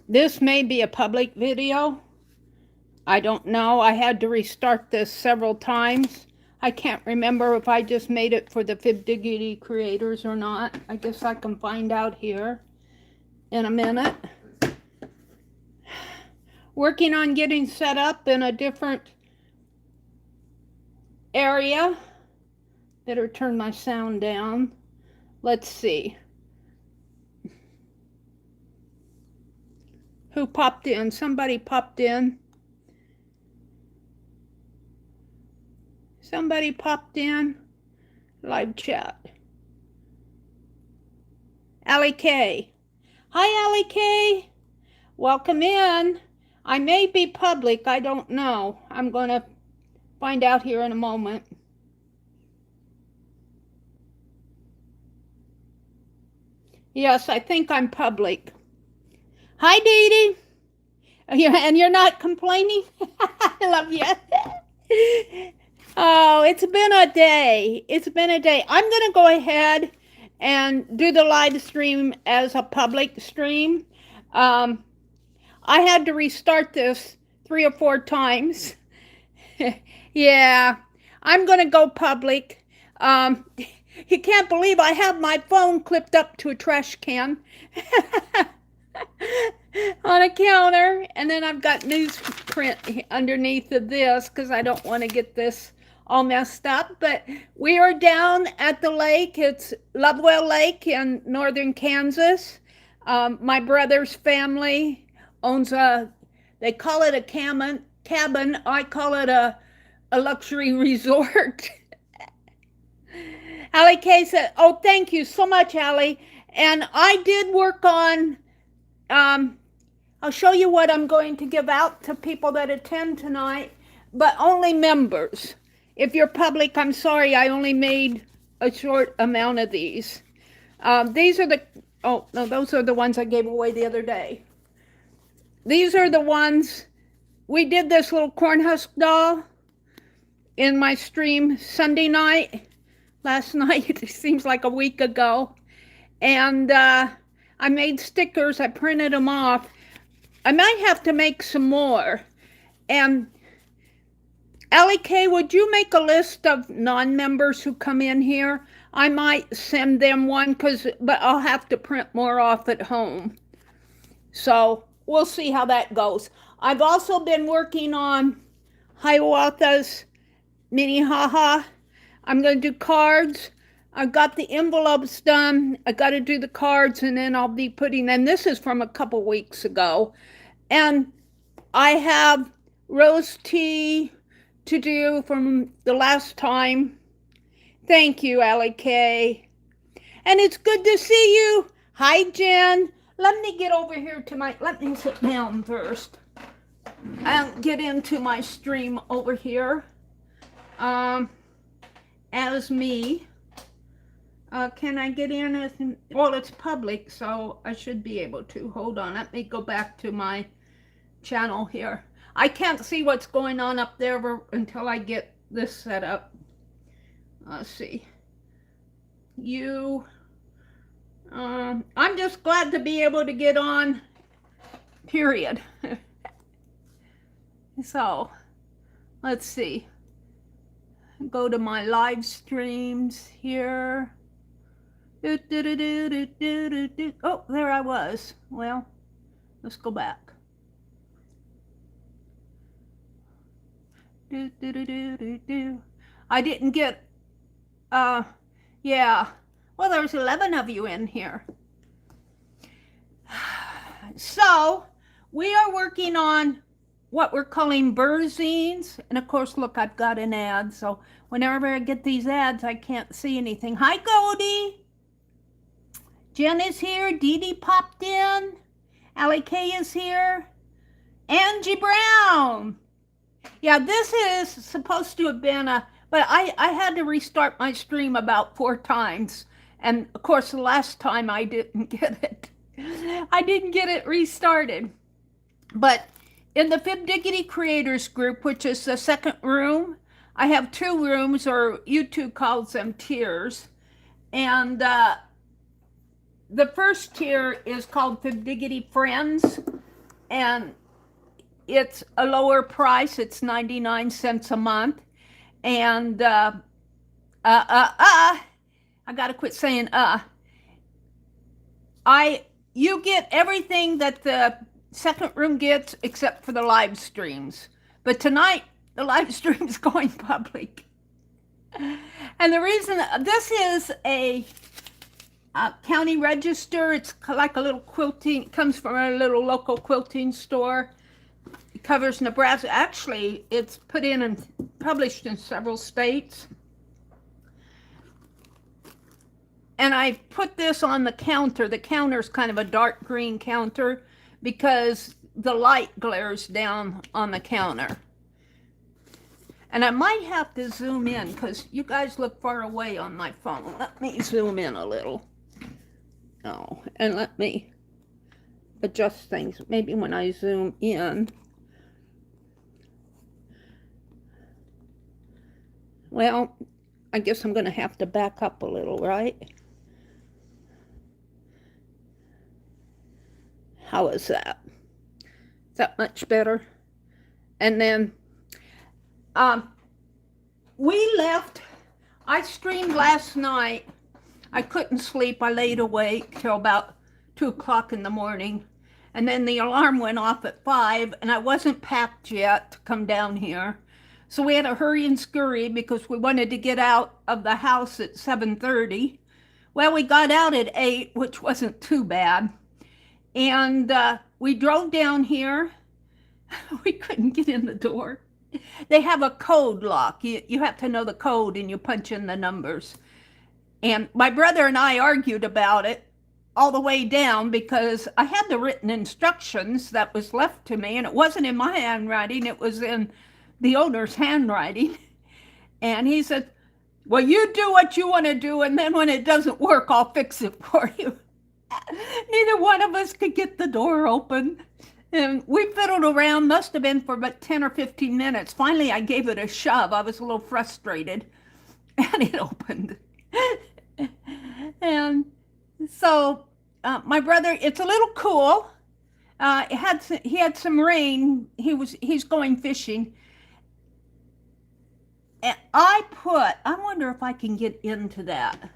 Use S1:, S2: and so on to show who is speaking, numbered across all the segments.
S1: This may be a public video. I don't know. I had to restart this several times. I can't remember if I just made it for the FIBdiggity creators or not. I guess I can find out here in a minute. Working on getting set up in a different area. Better turn my sound down. Let's see. Who popped in? Somebody popped in. Somebody popped in. Live chat. Allie K. Hi, Allie K. Welcome in. I may be public. I don't know. I'm going to find out here in a moment. Yes, I think I'm public. Hi, Dee Dee. And you're not complaining? I love you. Oh, it's been a day. It's been a day. I'm going to go ahead and do the live stream as a public stream. I had to restart this 3 or 4 times. Yeah, I'm going to go public. You can't believe I have my phone clipped up to a trash can on a counter, and then I've got newsprint underneath of this because I don't want to get this all messed up. But we are down at the lake. It's Lovewell Lake in northern Kansas. My brother's family owns they call it a cabin. I call it a luxury resort. Allie K said, oh, thank you so much, Allie. And I did work on, I'll show you what I'm going to give out to people that attend tonight, but only members. If you're public, I'm sorry, I only made a short amount of these. These are the, oh, no, those are the ones I gave away the other day. These are the ones, we did this little corn husk doll in my stream Sunday night. Last night, it seems like a week ago. And I made stickers, I printed them off. I might have to make some more. And Allie K, would you make a list of non-members who come in here? I might send them one, but I'll have to print more off at home. So we'll see how that goes. I've also been working on Hiawatha's Minnehaha. I'm going to do cards. I've got the envelopes done. I got to do the cards, and then I'll be putting, and this is from a couple weeks ago. And I have rose tea to do from the last time. Thank you, Allie K. And it's good to see you. Hi, Jen. Let me get over here to let me sit down first. I'll get into my stream over here. As me. Can I get in as, well, it's public, so I should be able to. Hold on, let me go back to my channel here. I can't see what's going on up there until I get this set up. Let's see. I'm just glad to be able to get on, period. So, let's see. Go to my live streams here. Oh, there I was. Well, let's go back. I didn't get, yeah. Well, there's 11 of you in here. So, we are working on what we're calling BER zines. And of course, look, I've got an ad. So whenever I get these ads, I can't see anything. Hi, Goldie. Jen is here. Dee Dee popped in. Allie K is here. Angie Brown. Yeah, this is supposed to have been but I had to restart my stream about 4 times. And of course, the last time I didn't get it. I didn't get it restarted. But in the FIBdiggity Creators Group, which is the second room, I have 2 rooms, or YouTube calls them tiers. And the first tier is called FIBdiggity Friends. and it's a lower price. It's 99 cents a month. And I gotta quit saying you get everything that the second room gets except for the live streams. But tonight the live stream is going public. And the reason this is a county register, it's like a little quilting, it comes from a little local quilting store. It covers Nebraska. Actually, it's put in and published in several states. And I put this on the counter. The counter is kind of a dark green counter because the light glares down on the counter. And I might have to zoom in because you guys look far away on my phone. Let me zoom in a little. Oh, and let me adjust things. Maybe when I zoom in. Well, I guess I'm going to have to back up a little, right? How is that? Is that much better? And then we left. I streamed last night. I couldn't sleep. I laid awake till about 2 o'clock in the morning. And then the alarm went off at 5, and I wasn't packed yet to come down here. So we had to hurry and scurry because we wanted to get out of the house at 7:30. Well, we got out at 8, which wasn't too bad. And we drove down here. We couldn't get in the door. They have a code lock. You have to know the code and you punch in the numbers. And my brother and I argued about it all the way down because I had the written instructions that was left to me, and it wasn't in my handwriting, it was in the owner's handwriting. And he said, well, you do what you want to do, and then when it doesn't work, I'll fix it for you. Neither one of us could get the door open. And we fiddled around, must have been for about 10 or 15 minutes. Finally, I gave it a shove. I was a little frustrated, and it opened. And so my brother, it's a little cool. He had some rain. He's going fishing. And I wonder if I can get into that.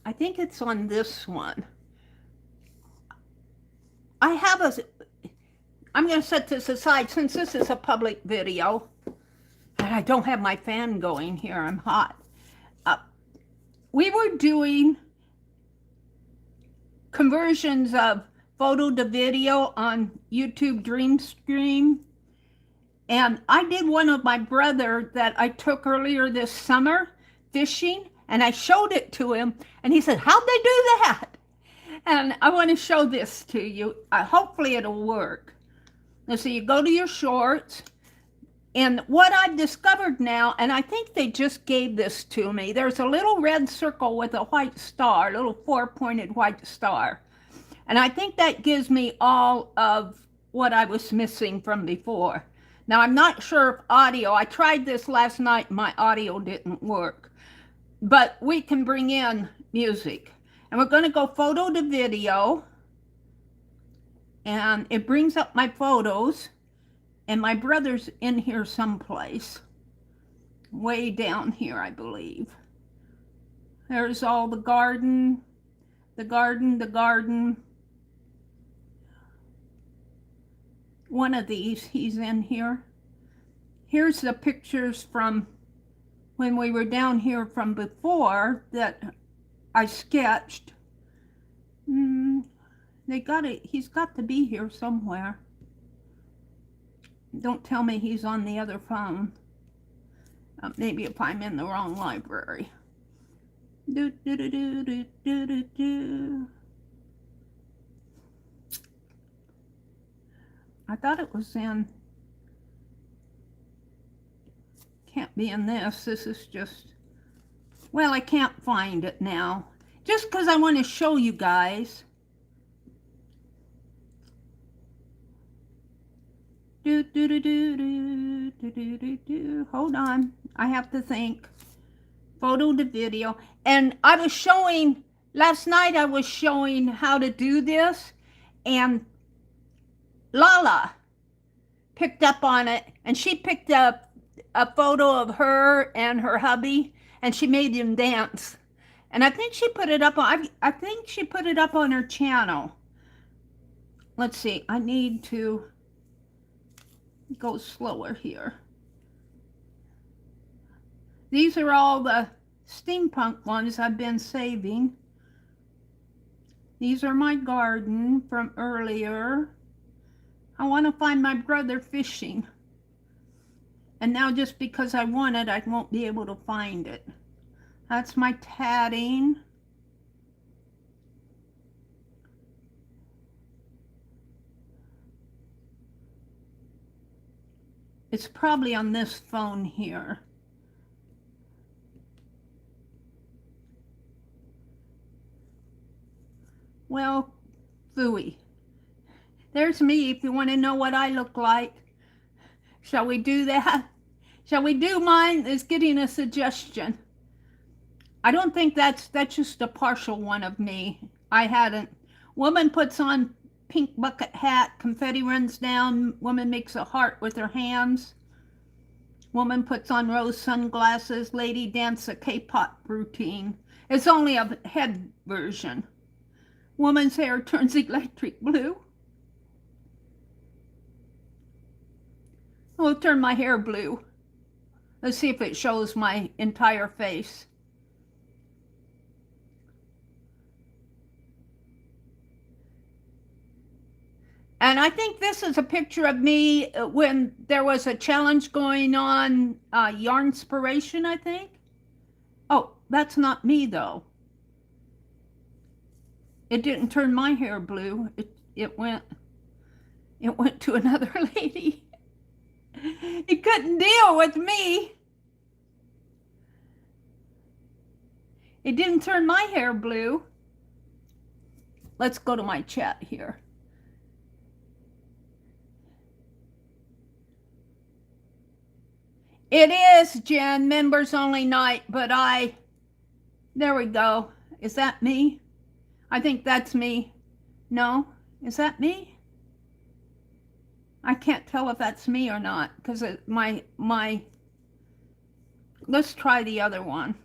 S1: I think it's on this one. I'm going to set this aside since this is a public video. And I don't have my fan going here. I'm hot. We were doing conversions of photo to video on YouTube Dream Stream. And I did one of my brother that I took earlier this summer fishing, and I showed it to him, and he said, how'd they do that? And I want to show this to you. Hopefully it'll work. Now, so you go to your shorts, and what I've discovered now, and I think they just gave this to me, there's a little red circle with a white star, a little 4-pointed white star. And I think that gives me all of what I was missing from before. Now, I'm not sure if audio, I tried this last night, my audio didn't work. But we can bring in music. And we're going to go photo to video. And it brings up my photos. And my brother's in here someplace. Way down here, I believe. There's all the garden, the garden, the garden. One of these, he's in here. Here's the pictures from when we were down here from before that I sketched. He's got to be here somewhere. Don't tell me he's on the other phone. Maybe if I'm in the wrong library. Do, do, do, do, do, do, do, do. I thought it was in, can't be in this. This is just, well, I can't find it now. Just because I want to show you guys. Do, do, do, do, do, do, do, do, do. Hold on. I have to think. Photo to video. And I was showing, last night I was showing how to do this. And Lala picked up on it, and she picked up a photo of her and her hubby, and she made them dance. And I think she put it up on, I think she put it up on her channel. Let's see, I need to go slower here. These are all the steampunk ones I've been saving. These are my garden from earlier. I want to find my brother fishing. And now just because I want it, I won't be able to find it. That's my tatting. It's probably on this phone here. Well, phooey. There's me if you want to know what I look like. Shall we do that? Shall we do mine? Is getting a suggestion. I don't think that's just a partial one of me. I hadn't. Woman puts on pink bucket hat, confetti runs down, woman makes a heart with her hands. Woman puts on rose sunglasses, lady dance a K-pop routine. It's only a head version. Woman's hair turns electric blue. I'll turn my hair blue. Let's see if it shows my entire face. And I think this is a picture of me when there was a challenge going on, Yarnspiration, I think. Oh, that's not me though. It didn't turn my hair blue. It went to another lady. It couldn't deal with me. It didn't turn my hair blue. Let's go to my chat here. It is, Jen, members only night, but there we go. Is that me? I think that's me. No? Is that me? I can't tell if that's me or not, because let's try the other one.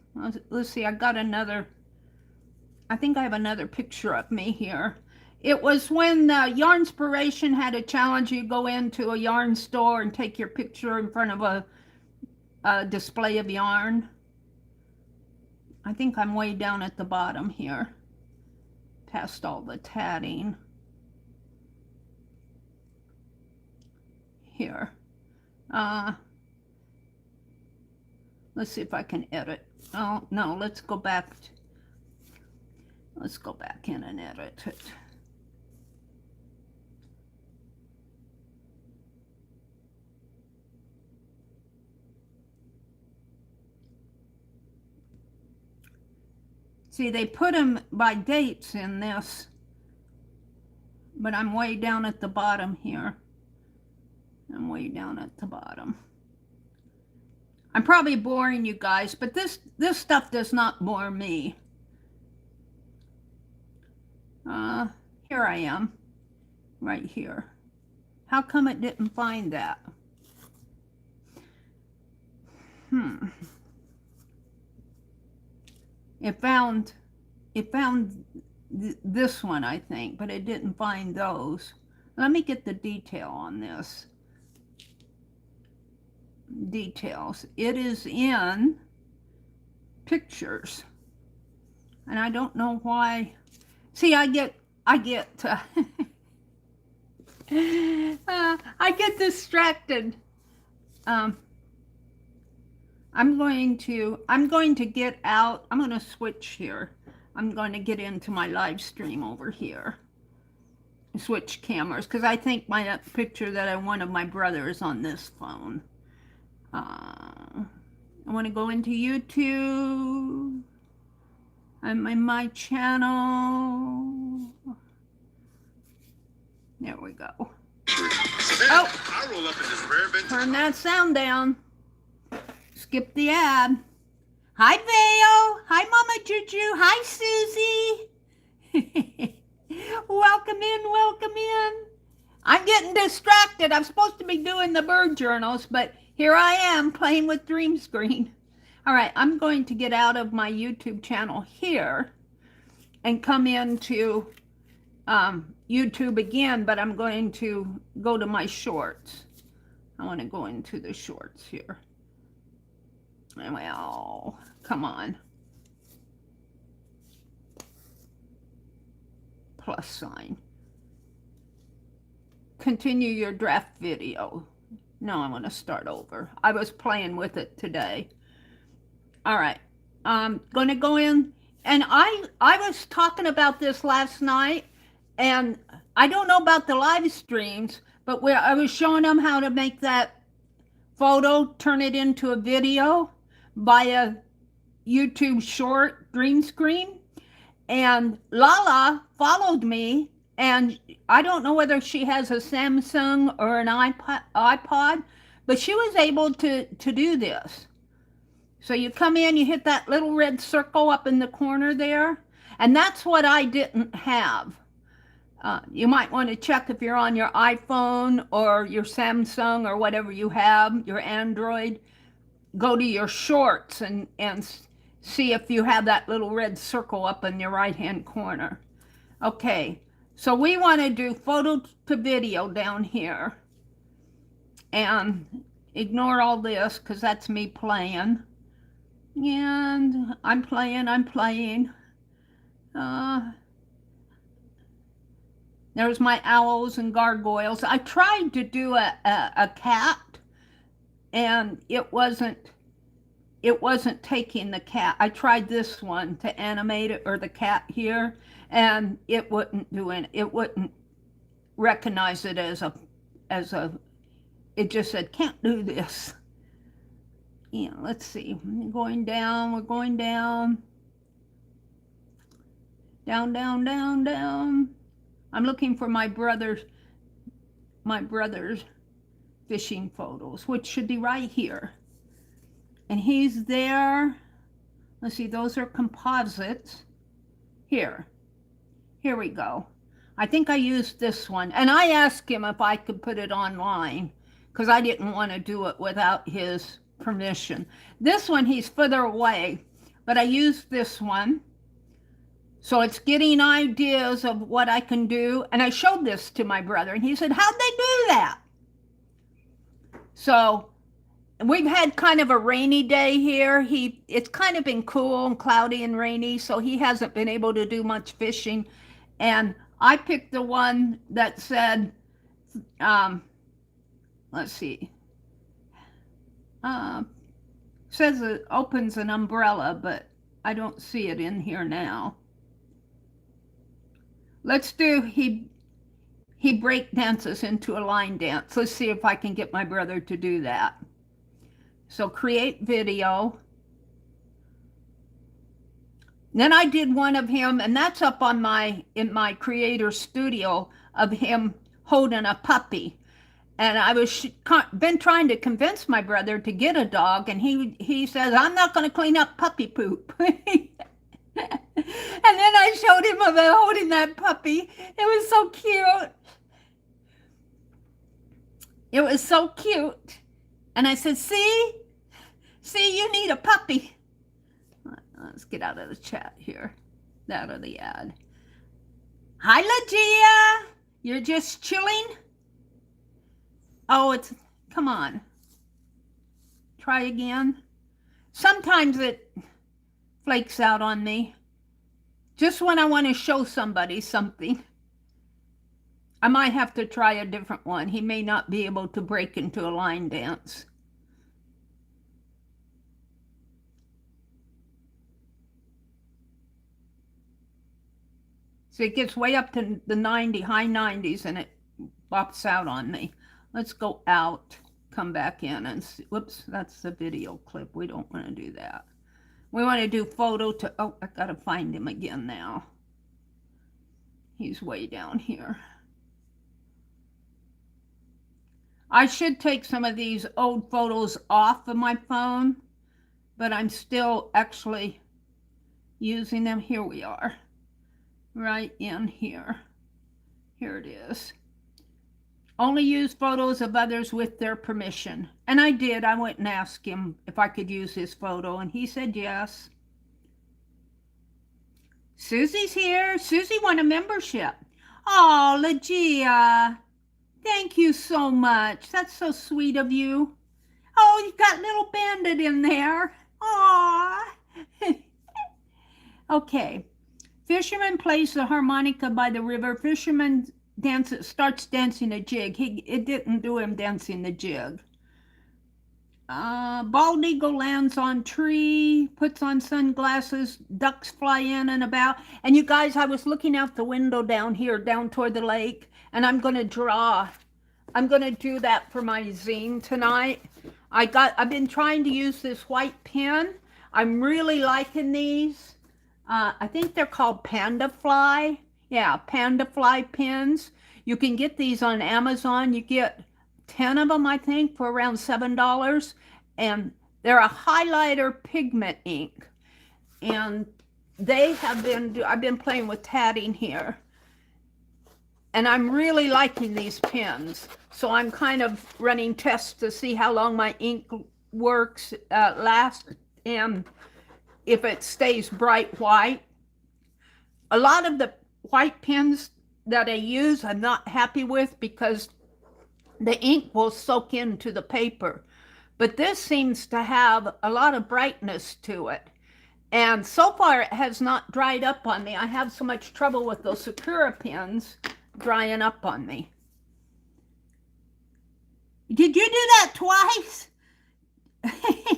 S1: Let's see, I think I have another picture of me here. It was when Yarnspiration had a challenge. You go into a yarn store and take your picture in front of a display of yarn. I think I'm way down at the bottom here, past all the tatting. Here. Let's see if I can edit. Oh, no, let's go back in and edit it. See, they put them by dates in this, but I'm way down at the bottom here. I'm way down at the bottom. I'm probably boring you guys, but this stuff does not bore me. Here I am, right here. How come it didn't find that? It found this one, I think, but it didn't find those. Let me get the detail on this. Details. It is in pictures, and I don't know why. See, I get I get distracted. I'm going to get out. I'm going to switch here. I'm going to get into my live stream over here. Switch cameras, because I think my picture that I want of my brother is on this phone. I want to go into YouTube. I'm in my channel. There we go. Oh, turn that sound down. Skip the ad. Hi, Vale. Hi, Mama Juju. Hi, Susie. Welcome in, welcome in. I'm getting distracted. I'm supposed to be doing the bird journals, but here I am playing with Dream Screen. All right, I'm going to get out of my YouTube channel here and come into YouTube again, but I'm going to go to my shorts. I want to go into the shorts here. Well, come on. Plus sign. Continue your draft video. No, I'm going to start over. I was playing with it today. All right. I'm going to go in, and I was talking about this last night, and I don't know about the live streams, but where I was showing them how to make that photo, turn it into a video by a YouTube short green screen. And Lala followed me, and I don't know whether she has a Samsung or an iPod, but she was able to do this. So you come in, you hit that little red circle up in the corner there, and that's what I didn't have. You might want to check if you're on your iPhone or your Samsung or whatever you have, your Android. Go to your shorts and see if you have that little red circle up in your right-hand corner. Okay, so we want to do photo to video down here. And ignore all this because that's me playing. And I'm playing. There's my owls and gargoyles. I tried to do a cat, and it wasn't taking the cat. I tried this one to animate it, or the cat here, and it wouldn't do it. It wouldn't recognize it as a, it just said, can't do this. Yeah, let's see. We're going down. Down. I'm looking for my brother's fishing photos, which should be right here. And he's there. Let's see, those are composites. Here we go. I think I used this one. And I asked him if I could put it online because I didn't want to do it without his permission. This one, he's further away, but I used this one. So it's getting ideas of what I can do. And I showed this to my brother, and he said, how'd they do that? So we've had kind of a rainy day here. It's kind of been cool and cloudy and rainy, so he hasn't been able to do much fishing. And I picked the one that said, let's see, says it opens an umbrella, but I don't see it in here now. Let's do he break dances into a line dance. Let's see if I can get my brother to do that. So create video. Then I did one of him, and that's up on in my creator studio, of him holding a puppy. And I been trying to convince my brother to get a dog, and he says, I'm not going to clean up puppy poop. And then I showed him about holding that puppy. It was so cute. It was so cute. And I said, see, you need a puppy. Let's get out of the chat here, out of the ad. Hi, Legia. You're just chilling? Oh, come on. Try again. Sometimes it flakes out on me. Just when I want to show somebody something. I might have to try a different one. He may not be able to break into a line dance. So it gets way up to the high 90s, and it bops out on me. Let's go out, come back in, and see. Whoops, that's the video clip. We don't want to do that. We want to do photo to, oh, I gotta find him again now. He's way down here. I should take some of these old photos off of my phone, but I'm still actually using them. Here we are, right in here. Here it is. Only use photos of others with their permission. And I did. I went and asked him if I could use his photo, and he said yes. Susie's here. Susie won a membership. Oh, Legia. Thank you so much. That's so sweet of you. Oh, you got little Bandit in there. Aw. Okay. Fisherman plays the harmonica by the river. Fisherman starts dancing a jig. It didn't do him dancing the jig. Bald eagle lands on tree, puts on sunglasses, ducks fly in and about. And you guys, I was looking out the window down here, down toward the lake, and I'm going to draw. I'm going to do that for my zine tonight. I've been trying to use this white pen. I'm really liking these. I think they're called Panda Fly. Yeah, Panda Fly pens. You can get these on Amazon. You get 10 of them, I think, for around $7. And they're a highlighter pigment ink. And I've been playing with tatting here. And I'm really liking these pens. So I'm kind of running tests to see how long my ink lasts, and if it stays bright white. A lot of the white pens that I use I'm not happy with because the ink will soak into the paper. But this seems to have a lot of brightness to it. And so far it has not dried up on me. I have so much trouble with those Sakura pens drying up on me. Did you do that twice?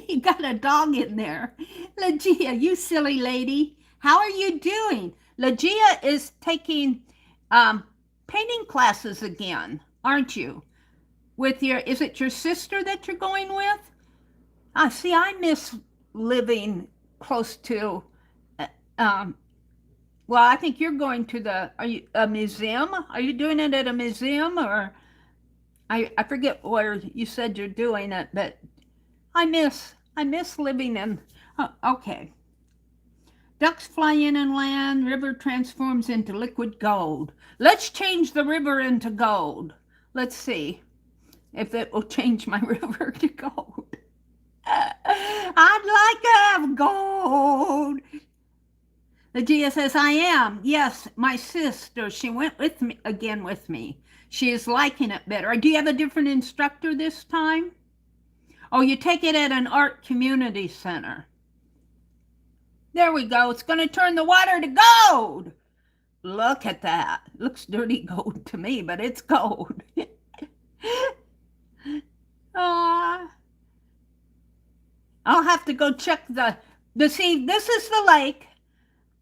S1: You got a dog in there. Legia, you silly lady. How are you doing? Legia is taking painting classes again, aren't you? Is it your sister that you're going with? See, I miss living close to, well, I think you're going to a museum? Are you doing it at a museum, or I forget where you said you're doing it, but I miss living in, okay. Ducks fly in and land, river transforms into liquid gold. Let's change the river into gold. Let's see if it will change my river to gold. I'd like to have gold. Legia says, I am. Yes, my sister, she went with me. She is liking it better. Do you have a different instructor this time? Oh, you take it at an art community center. There we go. It's going to turn the water to gold. Look at that. Looks dirty gold to me, but it's gold. I'll have to go check see, this is the lake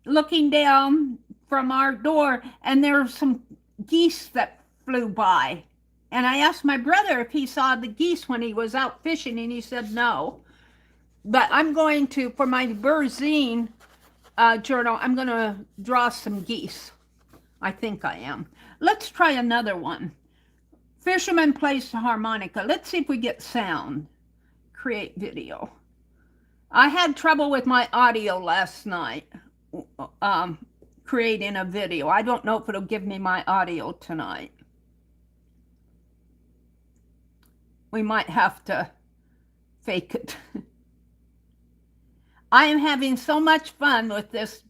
S1: looking down from our door, and there are some geese that flew by. And I asked my brother if he saw the geese when he was out fishing, and he said no. But I'm going to, for my BER zine journal, I'm going to draw some geese. I think I am. Let's try another one. Fisherman plays the harmonica. Let's see if we get sound. Create video. I had trouble with my audio last night, creating a video. I don't know if it'll give me my audio tonight. We might have to fake it. I am having so much fun with this.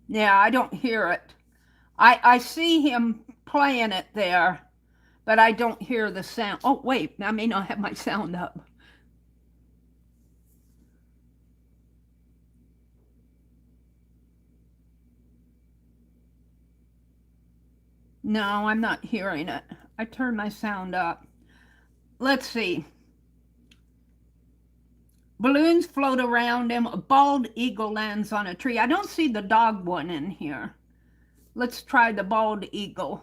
S1: Yeah, I don't hear it. I see him playing it there, but I don't hear the sound. Oh, wait, I may not have my sound up. No, I'm not hearing it. I turned my sound up. Let's see. Balloons float around him. A bald eagle lands on a tree. I don't see the dog one in here. Let's try the bald eagle.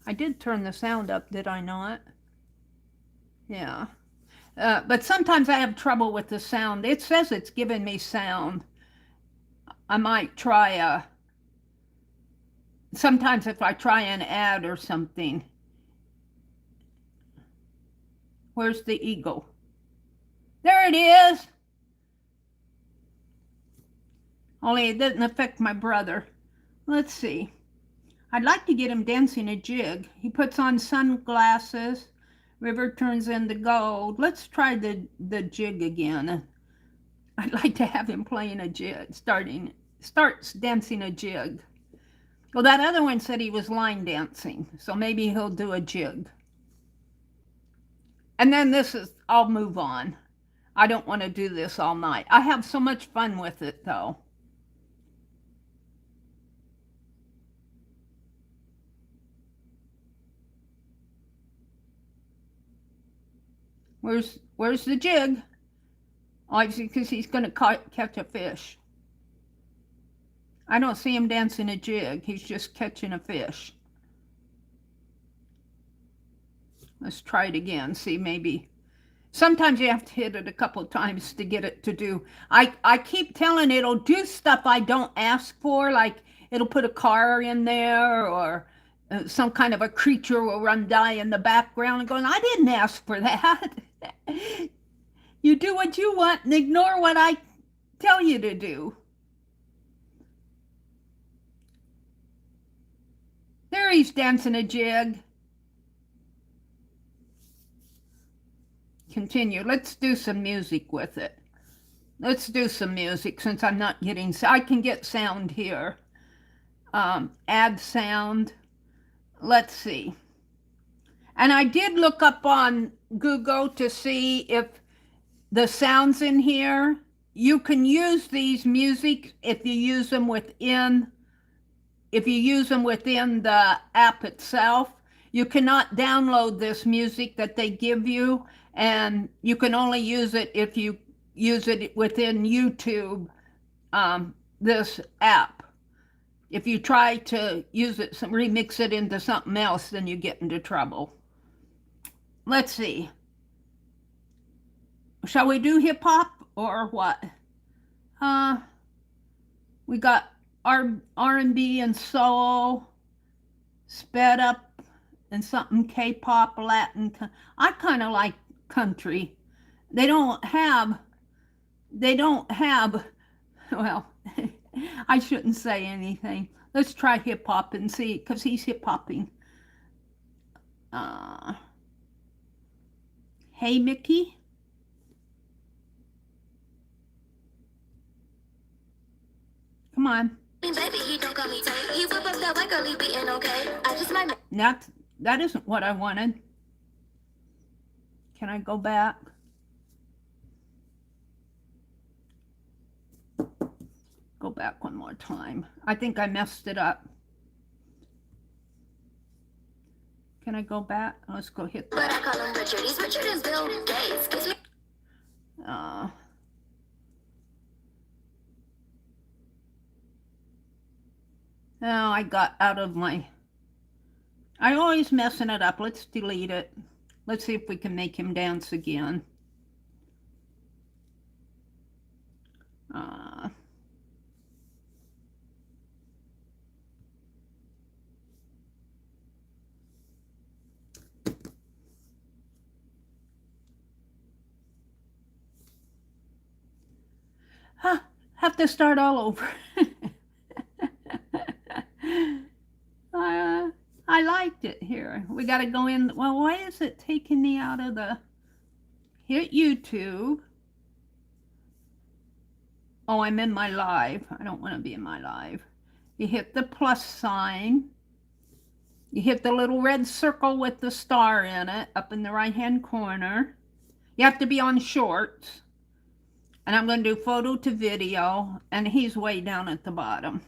S1: I did turn the sound up, did I not? Yeah. But sometimes I have trouble with the sound. It says it's giving me sound. I might try sometimes if I try an ad or something. Where's the eagle? There it is. Only it didn't affect my brother. Let's see. I'd like to get him dancing a jig. He puts on sunglasses. River turns into gold. Let's try the jig again. I'd like to have him playing a jig, starts dancing a jig. Well, that other one said he was line dancing, so maybe he'll do a jig. And then I'll move on. I don't want to do this all night. I have so much fun with it, though. Where's the jig? Obviously, because he's going to catch a fish. I don't see him dancing a jig. He's just catching a fish. Let's try it again. See, maybe. Sometimes you have to hit it a couple of times to get it to do. I keep telling it it'll do stuff I don't ask for, like it'll put a car in there, or some kind of a creature will run by in the background and going, I didn't ask for that. You do what you want and ignore what I tell you to do. There he's dancing a jig. Continue. Let's do some music with it. Let's do some music since I'm not getting, I can get sound here. Add sound. Let's see. And I did look up on Google to see if the sounds in here, you can use these music if you use them within the app itself. You cannot download this music that they give you, and you can only use it if you use it within YouTube, this app. If you try to use it, remix it into something else, then you get into trouble. Let's see. Shall we do hip hop or what? We got R&B and soul, sped up, and something K-pop, Latin. I kind of like country. They don't have, well, I shouldn't say anything. Let's try hip hop and see, because he's hip hopping. Hey, Mickey. Come on. That isn't what I wanted. Can I go back? Go back one more time. I think I messed it up. Can I go back? Let's go hit that. But I call him Richard. He's Richard as Bill Gates. Oh, I got out of my... I'm always messing it up. Let's delete it. Let's see if we can make him dance again. Have to start all over. I liked it here. We got to go in. Well, why is it taking me out of the... Hit YouTube. Oh, I'm in my live. I don't want to be in my live. You hit the plus sign. You hit the little red circle with the star in it up in the right-hand corner. You have to be on shorts. And I'm going to do photo to video, and he's way down at the bottom.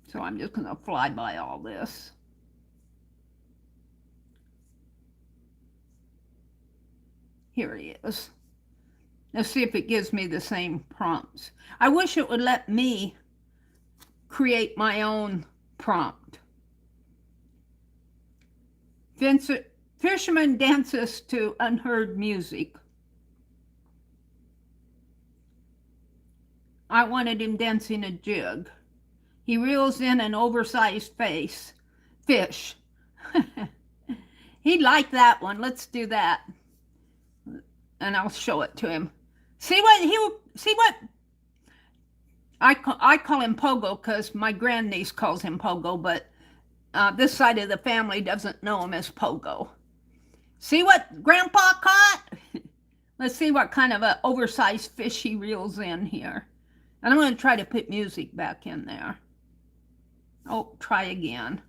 S1: So I'm just going to fly by all this. Here he is. Let's see if it gives me the same prompts. I wish it would let me create my own prompt. Fisherman dances to unheard music. I wanted him dancing a jig. He reels in an oversized fish. He'd like that one. Let's do that. and I'll show it to him. See what I call him Pogo because my grandniece calls him Pogo, but this side of the family doesn't know him as Pogo. See what Grandpa caught? Let's see what kind of an oversized fish he reels in here. And I'm going to try to put music back in there. Oh, try again.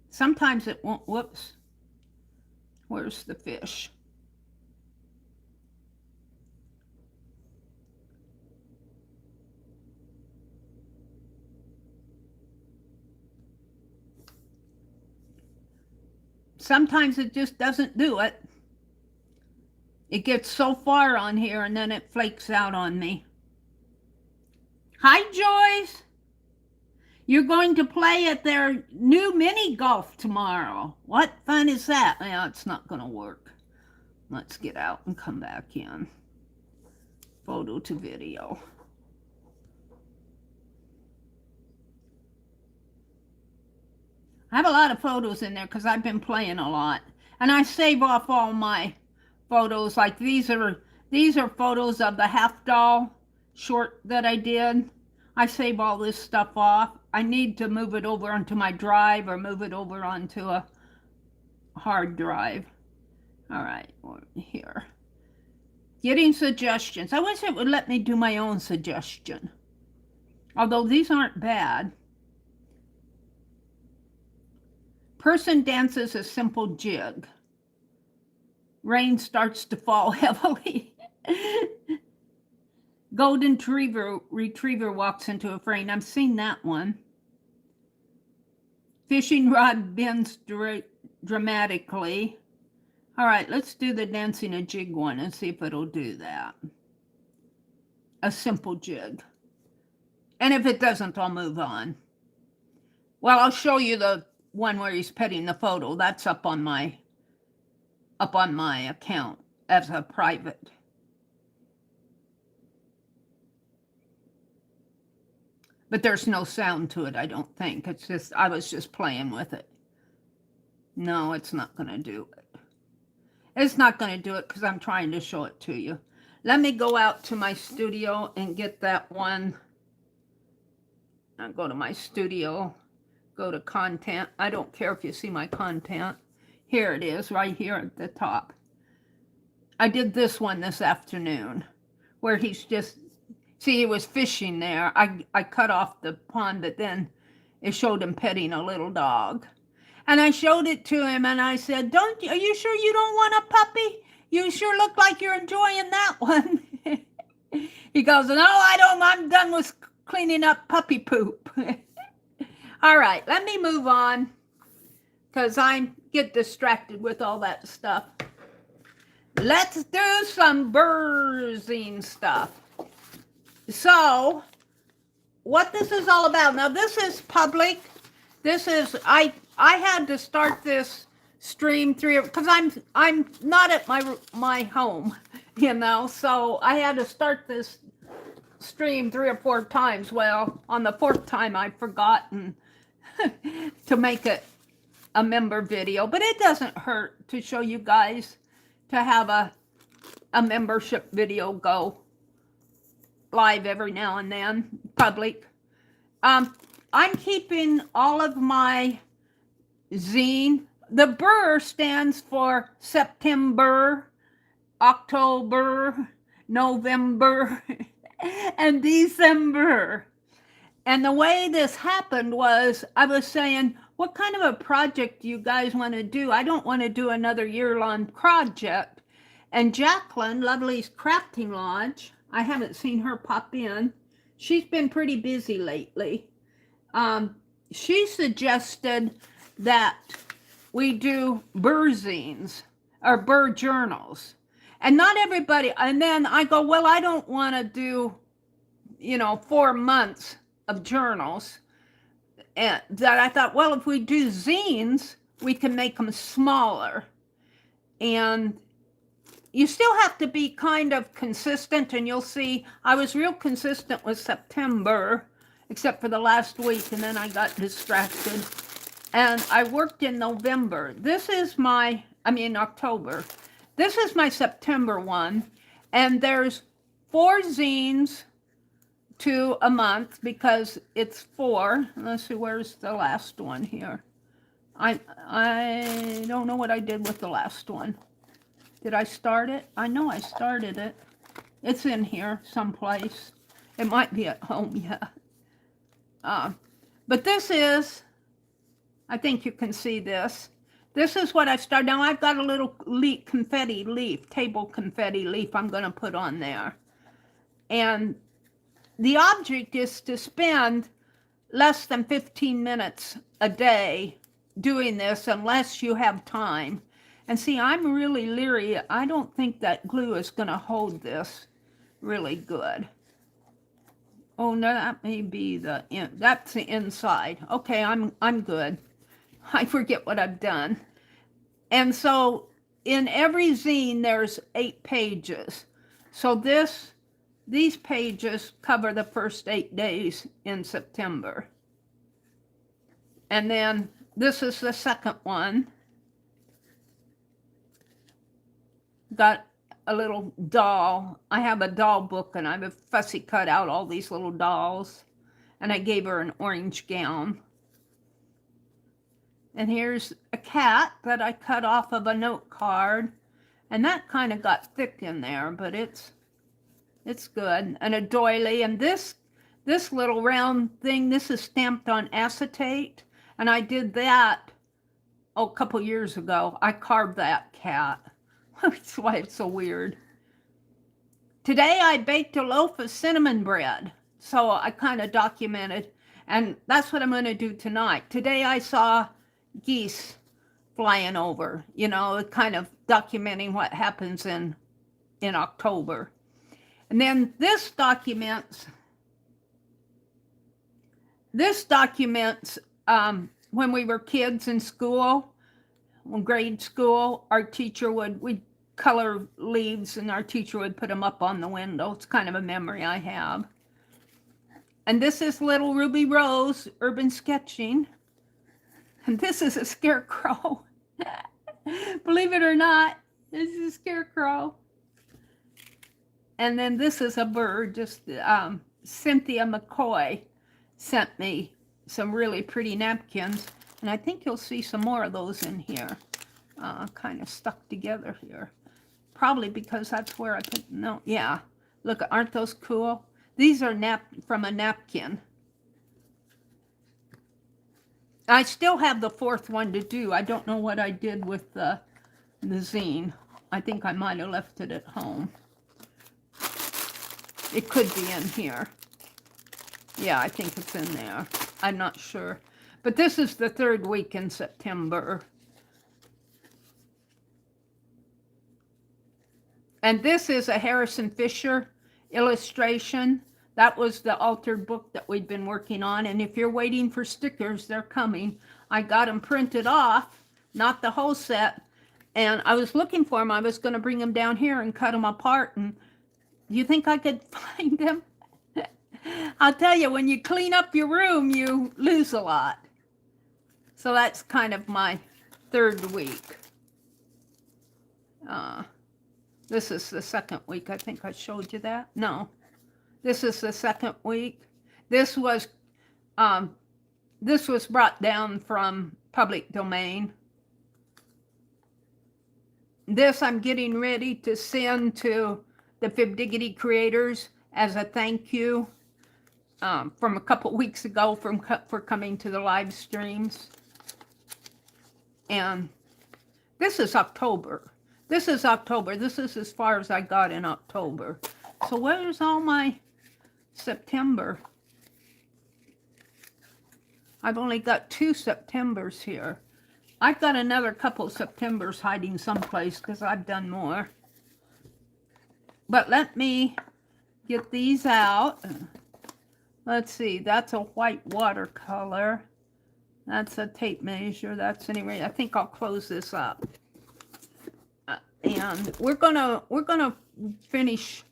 S1: Sometimes it won't. Whoops. Where's the fish? Sometimes it just doesn't do it. It gets so far on here and then it flakes out on me. Hi, Joyce. You're going to play at their new mini golf tomorrow. What fun is that? Well, it's not going to work. Let's get out and come back in. Photo to video. I have a lot of photos in there because I've been playing a lot. And I save off all my photos. Like these are photos of the half doll short that I did. I save all this stuff off. I need to move it over onto my drive or move it over onto a hard drive. All right, here. Getting suggestions. I wish it would let me do my own suggestion. Although these aren't bad. Person dances a simple jig. Rain starts to fall heavily. Golden retriever walks into a frame. I've seen that one. Fishing rod bends dramatically. All right, let's do the dancing a jig one and see if it'll do that. A simple jig. And if it doesn't, I'll move on. Well, I'll show you the one where he's petting the photo. That's up on my account as a private. But there's no sound to it, I don't think. It's just, I was just playing with it. No, it's not going to do it. It's not going to do it because I'm trying to show it to you. Let me go out to my studio and get that one. I'll go to my studio, go to content. I don't care if you see my content. Here it is, right here at the top. I did this one this afternoon where he's just, see, he was fishing there. I cut off the pond, but then it showed him petting a little dog. And I showed it to him and I said, are you sure you don't want a puppy? You sure look like you're enjoying that one. He goes, no, I don't. I'm done with cleaning up puppy poop. All right, let me move on because I get distracted with all that stuff. Let's do some Zine stuff. So, what this is all about. Now, this is public. This is, I had to start this stream because I'm not at my home, you know, so I had to start this stream 3 or 4 times. Well, on the 4th time, I've forgotten to make it a member video, but it doesn't hurt to show you guys to have a membership video go live every now and then, public. I'm keeping all of my zine. The BER stands for September, October, November, and December. And the way this happened was I was saying, what kind of a project do you guys want to do? I don't want to do another year-long project. And Jacqueline, Lovely's Crafting Lodge, I haven't seen her pop in. She's been pretty busy lately. She suggested that we do BER zines or BER journals. And not everybody, and then I go, well, I don't want to do, 4 months of journals. And that I thought, well, if we do zines, we can make them smaller. And you still have to be kind of consistent, and you'll see I was real consistent with September, except for the last week, and then I got distracted. And I worked in November. This is October. This is my September one, and there's 4 zines to a month because it's 4. Let's see, where's the last one here? I don't know what I did with the last one. Did I start it? I know I started it. It's in here someplace. It might be at home, yeah. But this is, I think you can see this. This is what I started. Now I've got a little confetti leaf, table confetti leaf I'm going to put on there. And the object is to spend less than 15 minutes a day doing this unless you have time. And see, I'm really leery. I don't think that glue is going to hold this really good. Oh, no, that may be that's the inside. Okay, I'm good. I forget what I've done. And so in every zine, there's 8 pages. So these pages cover the first 8 days in September. And then this is the second one. Got a little doll. I have a doll book, and I've fussy cut out all these little dolls. And I gave her an orange gown. And here's a cat that I cut off of a note card. And that kind of got thick in there, but it's good. And a doily. And this little round thing, this is stamped on acetate. And I did that, a couple years ago. I carved that cat. That's why it's so weird. Today I baked a loaf of cinnamon bread. So I kind of documented. And that's what I'm going to do tonight. Today I saw geese flying over, you know, kind of documenting what happens in October. And then this documents when we were kids in school, grade school, our teacher we'd color leaves and our teacher would put them up on the window. It's kind of a memory I have. And this is Little Ruby Rose, urban sketching. And this is a scarecrow. Believe it or not, this is a scarecrow. And then this is a bird. Just Cynthia McCoy sent me some really pretty napkins. And I think you'll see some more of those in here. Kind of stuck together here. Probably because that's where I put, no, yeah. Look, aren't those cool? These are from a napkin. I still have the 4th one to do. I don't know what I did with the zine. I think I might have left it at home. It could be in here. Yeah, I think it's in there. I'm not sure. But this is the 3rd week in September. And this is a Harrison Fisher illustration. That was the altered book that we'd been working on. And if you're waiting for stickers, they're coming. I got them printed off, not the whole set. And I was looking for them. I was going to bring them down here and cut them apart. And you think I could find them? I'll tell you, when you clean up your room, you lose a lot. So that's kind of my 3rd week. This is the 2nd week. I think I showed you that. No. This is the 2nd week. This was brought down from public domain. This I'm getting ready to send to the FIBdiggity creators as a thank you from a couple weeks ago for coming to the live streams. And this is October. This is October. This is as far as I got in October. So where's all my September? I've only got 2 Septembers here. I've got another couple Septembers hiding someplace because I've done more. But let me get these out. Let's see. That's a white watercolor. That's a tape measure. That's anyway. I think I'll close this up. And we're gonna finish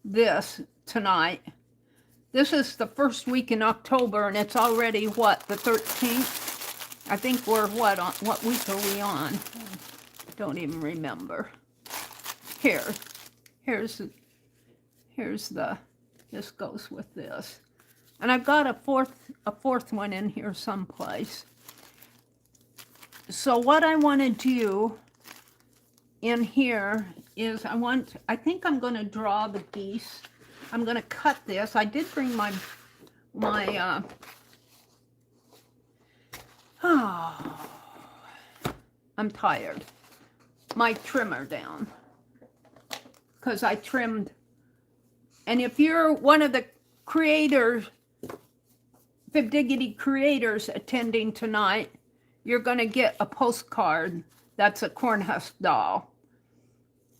S1: this tonight. This is the 1st week in October, and it's already what, the 13th? I think we're what week are we on? Don't even remember. here's the, this goes with this. And I've got a fourth one in here someplace. So what I want to do in here is I think I'm going to draw the geese. I'm going to cut this. I did bring my I'm tired. My trimmer down. Because I trimmed. And if you're one of the creators, FIBdiggity creators attending tonight, you're going to get a postcard that's a cornhusk doll.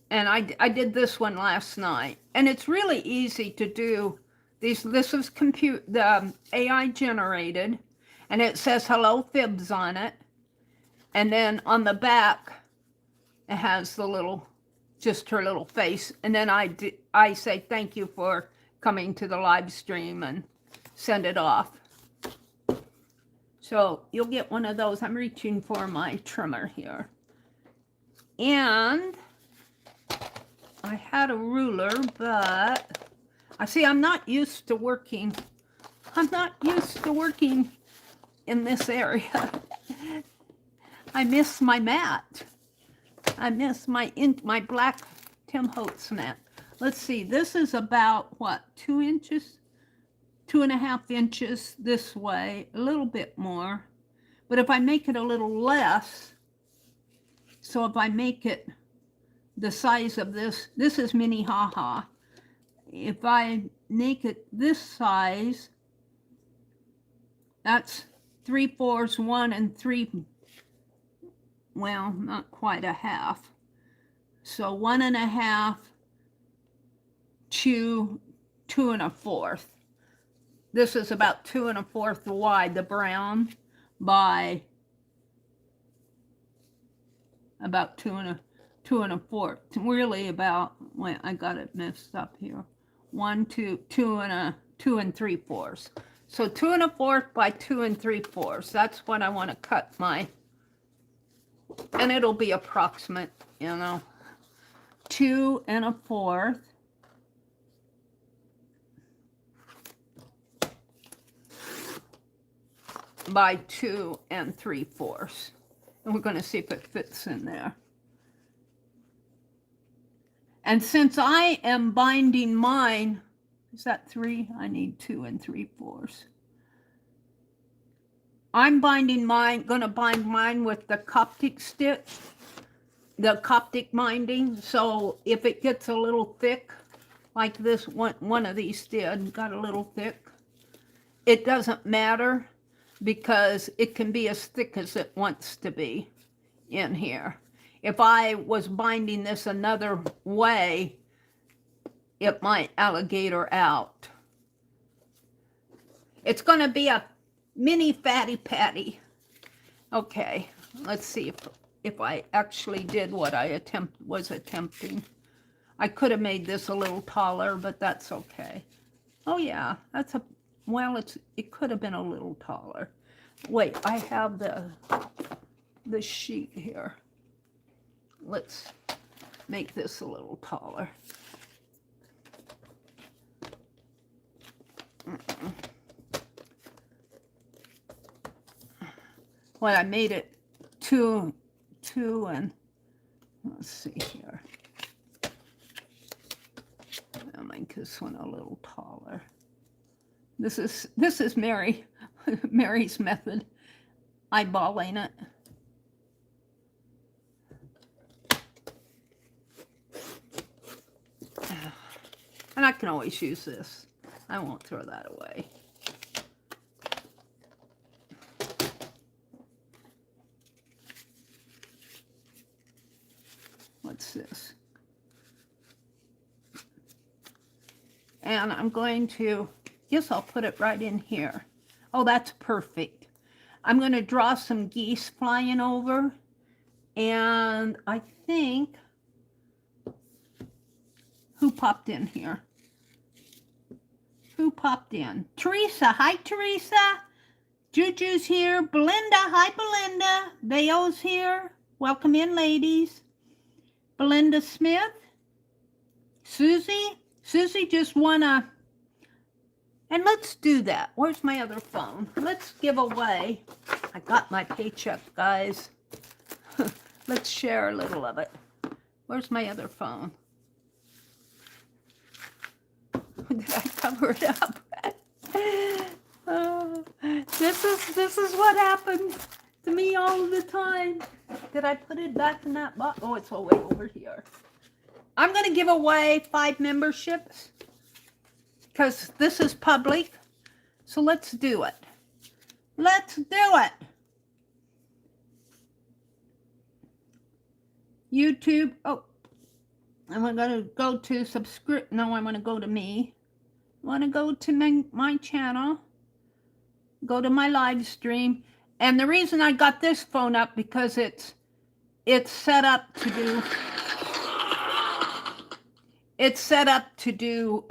S1: And I did this one last night. And it's really easy to do. This is the AI generated. And it says hello Fibs on it. And then on the back, it has the little, just her little face. And then I say thank you for coming to the live stream and send it off. So you'll get one of those. I'm reaching for my trimmer here. And I had a ruler, but I see I'm not used to working. I'm not used to working in this area. I miss my mat. I miss my black Tim Holtz mat. Let's see, this is about what, 2 inches? 2.5 inches this way, a little bit more. But if I make it a little less, so if I make it the size of this is mini haha. If I make it this size, that's 3/4, 1 and 3, well, not quite a half. So 1.5, 2 1/4. This is about 2 1/4 wide, the brown, by about 2 1/4. Really about, wait, I got it messed up here. 1, 2 3/4. So 2 1/4 by 2 3/4. That's what I want to cut my, and it'll be approximate, you know. 2 1/4 by 2 3/4. And we're going to see if it fits in there. And since I am binding mine, is that 3? I need 2 3/4. I'm binding mine, going to bind mine with the Coptic stitch, the Coptic binding. So if it gets a little thick, like this one of these did, got a little thick, it doesn't matter because it can be as thick as it wants to be in here. If I was binding this another way, it might alligator out. It's going to be a mini fatty patty. Okay, let's see if I actually did what I was attempting. I could have made this a little taller, but that's okay. Oh yeah, that's a, well, it could have been a little taller. Wait, I have the sheet here. Let's make this a little taller. Well, I made it two, and let's see here. I'll make this one a little taller. This is Meri's method, eyeballing it. And I can always use this. I won't throw that away. What's this? And I'm going to, yes, I'll put it right in here. Oh, that's perfect. I'm going to draw some geese flying over. And I think, who popped in here? Who popped in? Teresa. Hi, Teresa. Juju's here. Belinda. Hi, Belinda. Vale's here. Welcome in, ladies. Belinda Smith. Susie just wanna, and let's do that. Where's my other phone? Let's give away. I got my paycheck, guys. Let's share a little of it. Where's my other phone? Did I cover it up? This is what happened to me all the time. Did I put it back in that box? Oh, it's all way over here. I'm going to give away 5 memberships because this is public. So let's do it. Let's do it. YouTube. Oh, I'm going to go to subscribe. No, I'm going to go to me. I want to go to my channel. Go to my live stream. And the reason I got this phone up because it's set up to do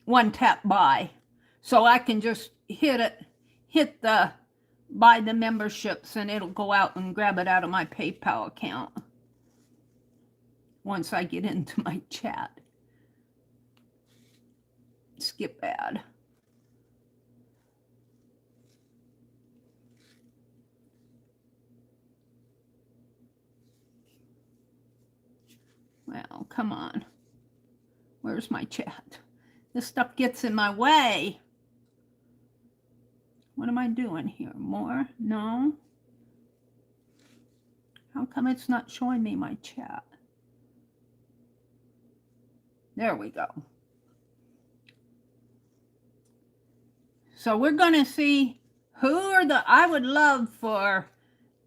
S1: one tap buy. So I can just hit the buy the memberships and it'll go out and grab it out of my PayPal account once I get into my chat. Skip ad. Well, come on. Where's my chat? This stuff gets in my way. What am I doing here? More? No. How come it's not showing me my chat? There we go. So we're going to see who are I would love for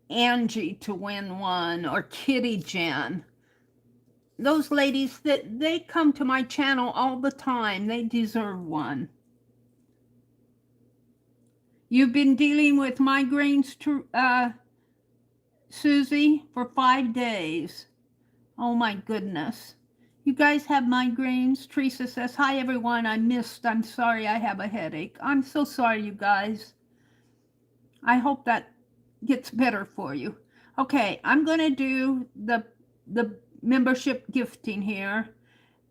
S1: Angie to win one or Kitty Jen. Those ladies they come to my channel all the time. They deserve one. You've been dealing with migraines, Susie, for 5 days. Oh my goodness. You guys have migraines? Teresa says, hi everyone, I'm sorry I have a headache. I'm so sorry, you guys. I hope that gets better for you. Okay, I'm going to do the membership gifting here.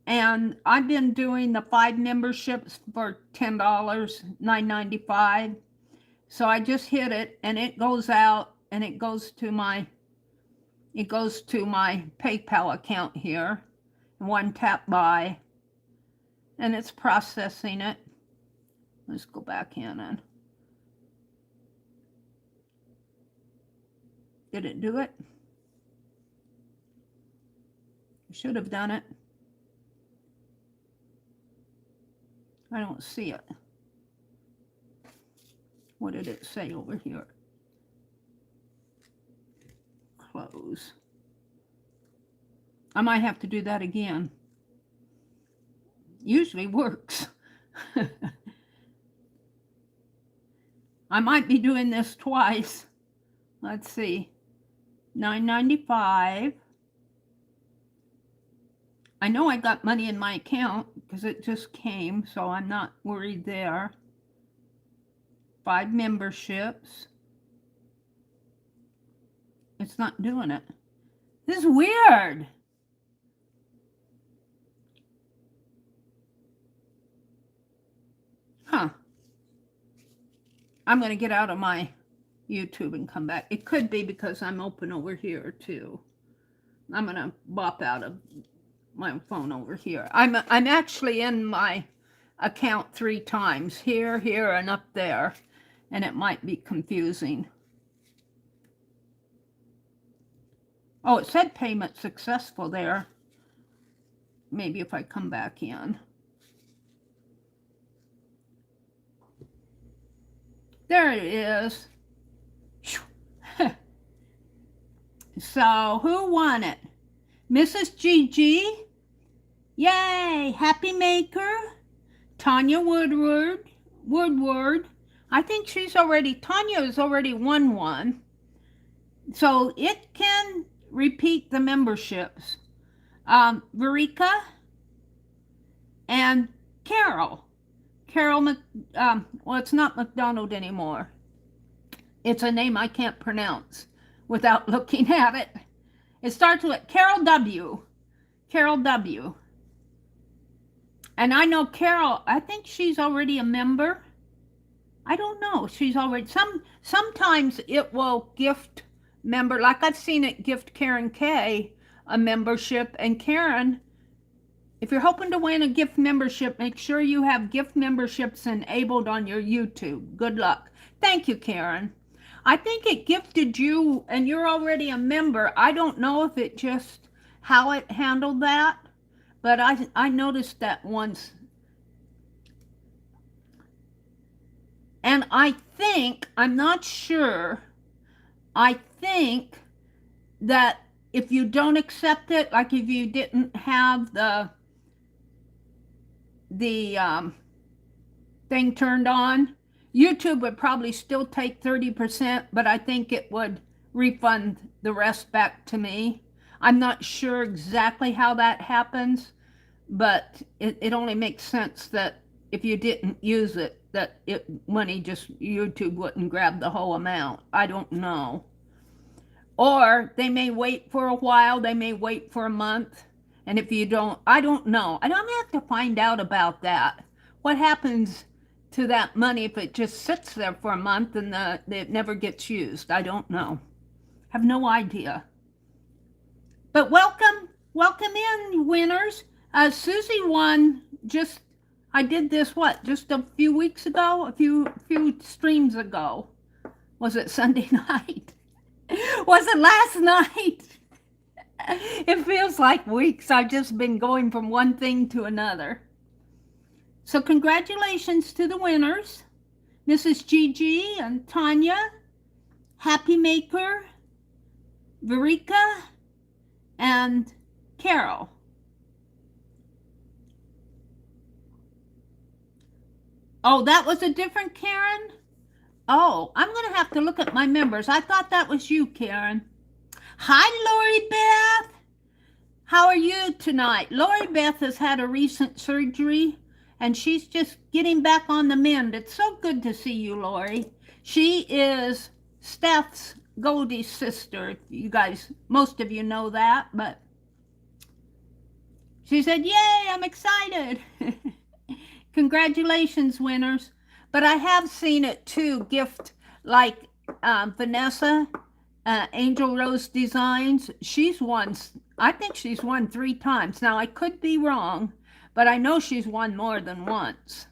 S1: And I've been doing the 5 memberships for $10, $9.95. So I just hit it and it goes out and it goes to my PayPal account here. One tap buy. And it's processing it. Let's go back in and did it do it? Should have done it. I don't see it. What did it say over here? Close. I might have to do that again. Usually works. I might be doing this twice. Let's see. $9.95. I know I got money in my account because it just came, so I'm not worried there. 5 memberships. It's not doing it. This is weird. Huh. I'm going to get out of my YouTube and come back. It could be because I'm open over here too. I'm going to bop out of my phone over here. I'm actually in my account 3 times. Here, and up there. And it might be confusing. Oh, it said payment successful there. Maybe if I come back in. There it is. So, who won it? Mrs. Gigi? Yay! Happy Maker? Tanya Woodward? I think Tanya has already won one. So, it can repeat the memberships. Verika and Carol. Well, it's not McDonald anymore. It's a name I can't pronounce without looking at it. It starts with Carol W. Carol W. And I know Carol, I think she's already a member. I don't know. She's already, sometimes it will gift member, like I've seen it gift Karen K a membership. And Karen, if you're hoping to win a gift membership, make sure you have gift memberships enabled on your YouTube. Good luck. Thank you, Karen. I think it gifted you and you're already a member. I don't know if it just, how it handled that, but I noticed that once. And I think, I'm not sure, I think that if you don't accept it, like if you didn't have the thing turned on, YouTube would probably still take 30%, but I think it would refund the rest back to me. I'm not sure exactly how that happens, but it only makes sense that if you didn't use it, that money just, YouTube wouldn't grab the whole amount. I don't know. Or they may wait for a while, they may wait for a month. And if you don't, I don't know. I don't have to find out about that. What happens to that money if it just sits there for a month and it never gets used? I don't know. Have no idea. But welcome in, winners. Susie won just, I did this, what, just a few weeks ago? A few streams ago. Was it Sunday night? Was it last night? It feels like weeks. I've just been going from one thing to another. So congratulations to the winners. Mrs. Gigi and Tanya, Happy Maker, Verika, and Carol. Oh, that was a different Karen? Oh, I'm going to have to look at my members. I thought that was you, Karen. Hi, Lori Beth. How are you tonight? Lori Beth has had a recent surgery, and she's just getting back on the mend. It's so good to see you, Lori. She is Steph's Goldie's sister. You guys, most of you know that, but she said, yay, I'm excited. Congratulations, winners. But I have seen it too, gift like Vanessa, Angel Rose Designs. She's won, I think she's won 3 times. Now, I could be wrong, but I know she's won more than once.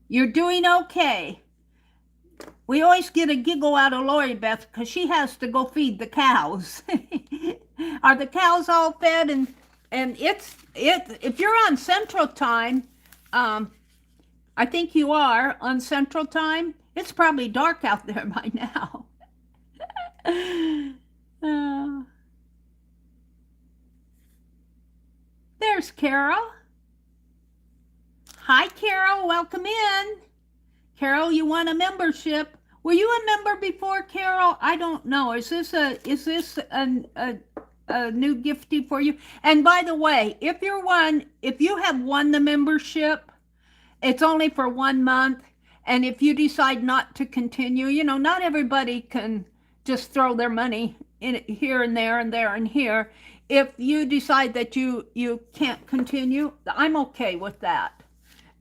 S1: You're doing okay. We always get a giggle out of Lori Beth because she has to go feed the cows. Are the cows all fed? And if you're on Central Time, I think you are on Central Time. It's probably dark out there by now. There's Carol. Hi, Carol. Welcome in. Carol, you want a membership? Were you a member before, Carol? I don't know. Is this a new giftee for you? And by the way, if you have won the membership, it's only for 1 month. And if you decide not to continue, you know, not everybody can just throw their money in here and there and there and here. If you decide that you can't continue, I'm okay with that.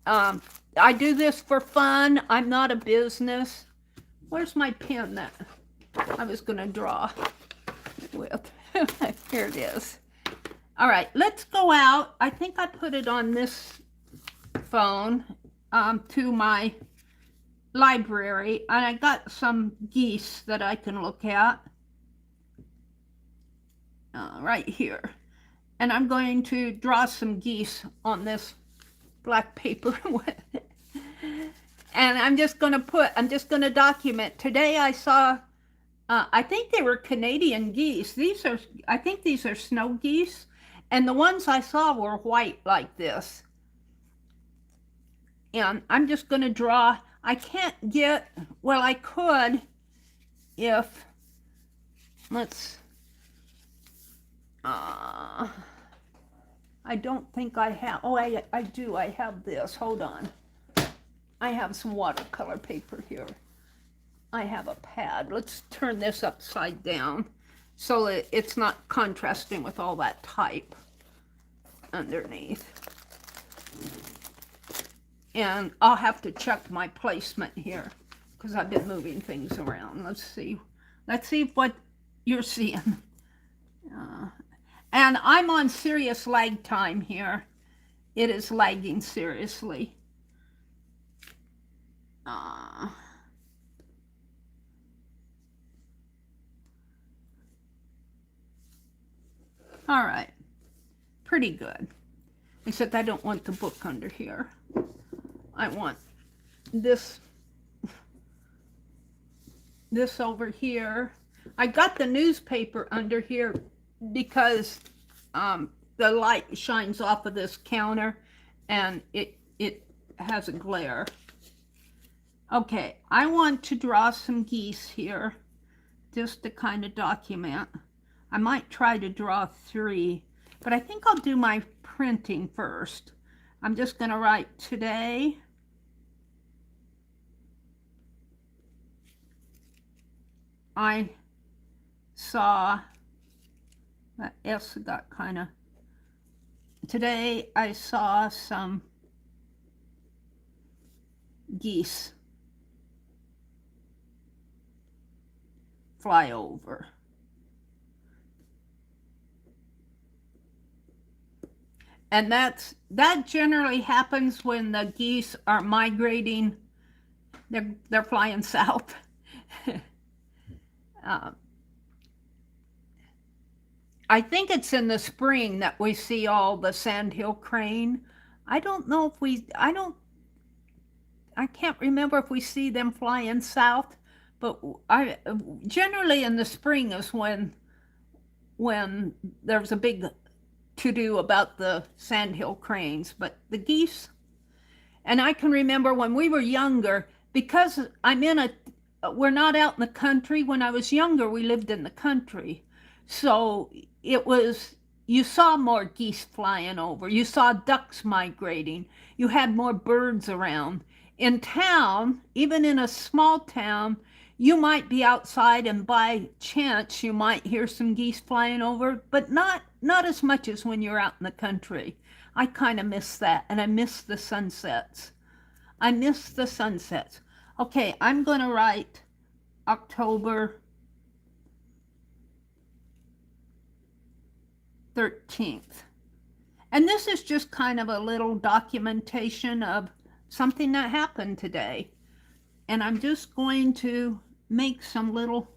S1: I do this for fun. I'm not a business. Where's my pen that I was going to draw with? Here it is. All right, let's go out. I think I put it on this phone to my library, and I got some geese that I can look at right here. And I'm going to draw some geese on this black paper. And I'm just going to document. Today I saw, I think they were Canadian geese. I think these are snow geese. And the ones I saw were white like this. And I'm just going to draw. I can't get, well, I could if, I don't think I have, oh, I do, I have this, hold on. I have some watercolor paper here. I have a pad. Let's turn this upside down so it's not contrasting with all that type underneath. And I'll have to check my placement here because I've been moving things around. Let's see what you're seeing. And I'm on serious lag time here. It is lagging seriously. All right, pretty good. Except I don't want the book under here. I want this over here. I got the newspaper under here because the light shines off of this counter and it has a glare. Okay, I want to draw some geese here just to kind of document. I might try to draw 3, but I think I'll do my printing first. I'm just going to write today. I saw, that S got kind of, today I saw some geese fly over. And that generally happens when the geese are migrating. They're flying south. I think it's in the spring that we see all the sandhill crane. I don't know if I can't remember if we see them flying south, but generally in the spring is when there's a big to-do about the sandhill cranes. But the geese, and I can remember when we were younger, because we're not out in the country. When I was younger, we lived in the country. So you saw more geese flying over. You saw ducks migrating. You had more birds around. In town, even in a small town, you might be outside and by chance you might hear some geese flying over, but not as much as when you're out in the country. I kind of miss that, and I miss the sunsets. Okay, I'm going to write October 13th. And this is just kind of a little documentation of something that happened today. And I'm just going to make some little,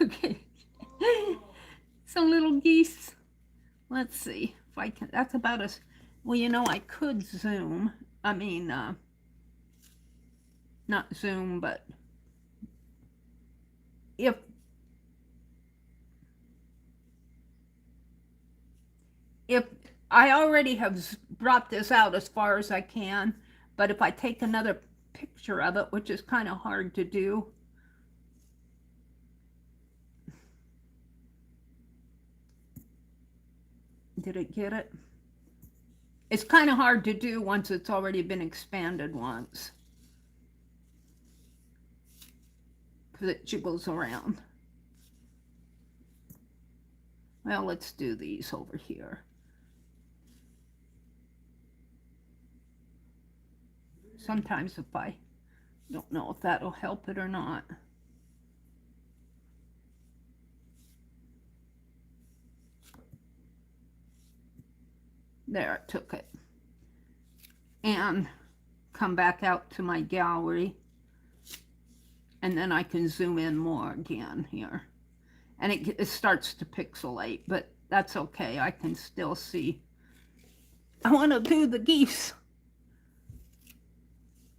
S1: okay, some little geese. Let's see if I can, that's about as, well, you know, I could zoom. I mean, not zoom, but if I already have brought this out as far as I can, but if I take another picture of it, which is kind of hard to do. Did it get it? It's kind of hard to do once it's already been expanded once, because it jiggles around. Well, let's do these over here. Sometimes if I don't know if that'll help it or not. There, it took it. And come back out to my gallery. And then I can zoom in more again here. And it starts to pixelate, but that's okay. I can still see. I want to do the geese.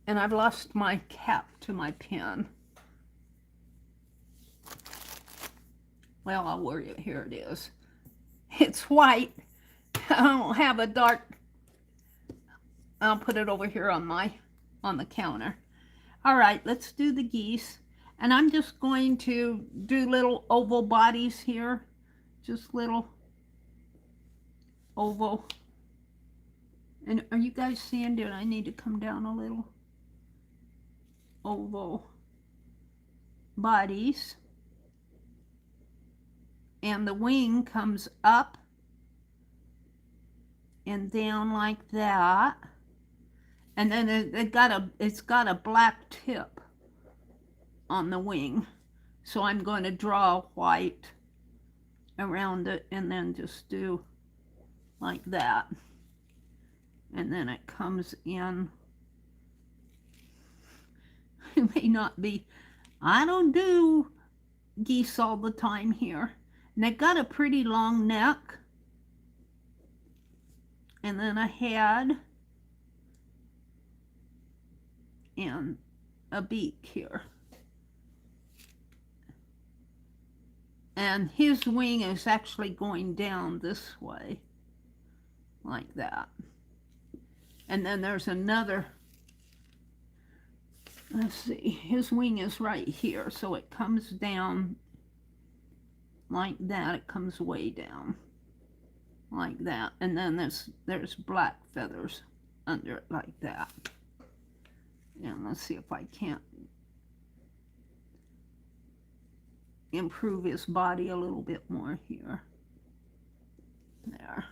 S1: And I've lost my cap to my pen. Well, I'll worry it. Here it is. It's white. I don't have a dark. I'll put it over here on the counter. All right, let's do the geese. And I'm just going to do little oval bodies here. Just little oval. And are you guys seeing? Did I need to come down a little? Oval bodies. and the wing comes up and down like that. And then it's got a black tip on the wing. So I'm going to draw white around it and then just do like that. And then it comes in. It may not be, I don't do geese all the time here. And they got a pretty long neck. And then a head. And a beak here. And his wing is actually going down this way, like that. And then there's another, let's see, his wing is right here, so it comes down like that. It comes way down like that. And then there's black feathers under it like that. And let's see if I can't improve his body a little bit more here. There.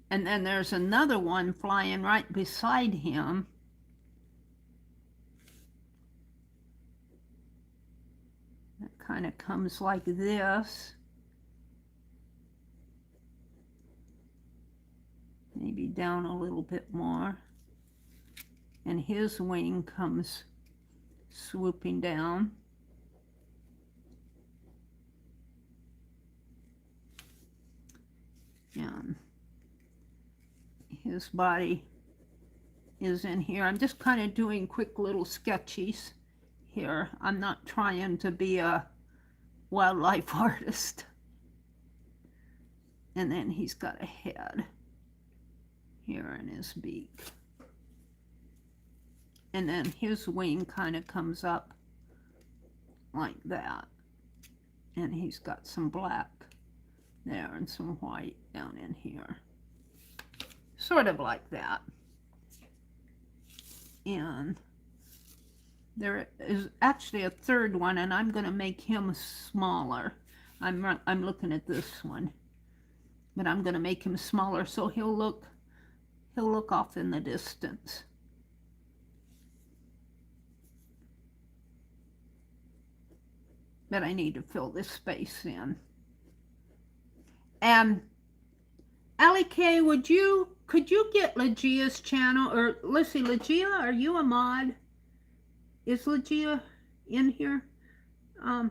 S1: And then there's another one flying right beside him. That kind of comes like this. Maybe down a little bit more. And his wing comes swooping down. And his body is in here. I'm just kind of doing quick little sketches here. I'm not trying to be a wildlife artist. And then he's got a head here in his beak. And then his wing kind of comes up like that. And he's got some black there and some white down in here. Sort of like that. And there is actually a third one, and I'm going to make him smaller. I'm looking at this one. But I'm going to make him smaller so he'll look off in the distance. But I need to fill this space in. And Allie K, could you get Legia's channel? Or let's see, Legia, are you a mod? Is Legia in here? Oh,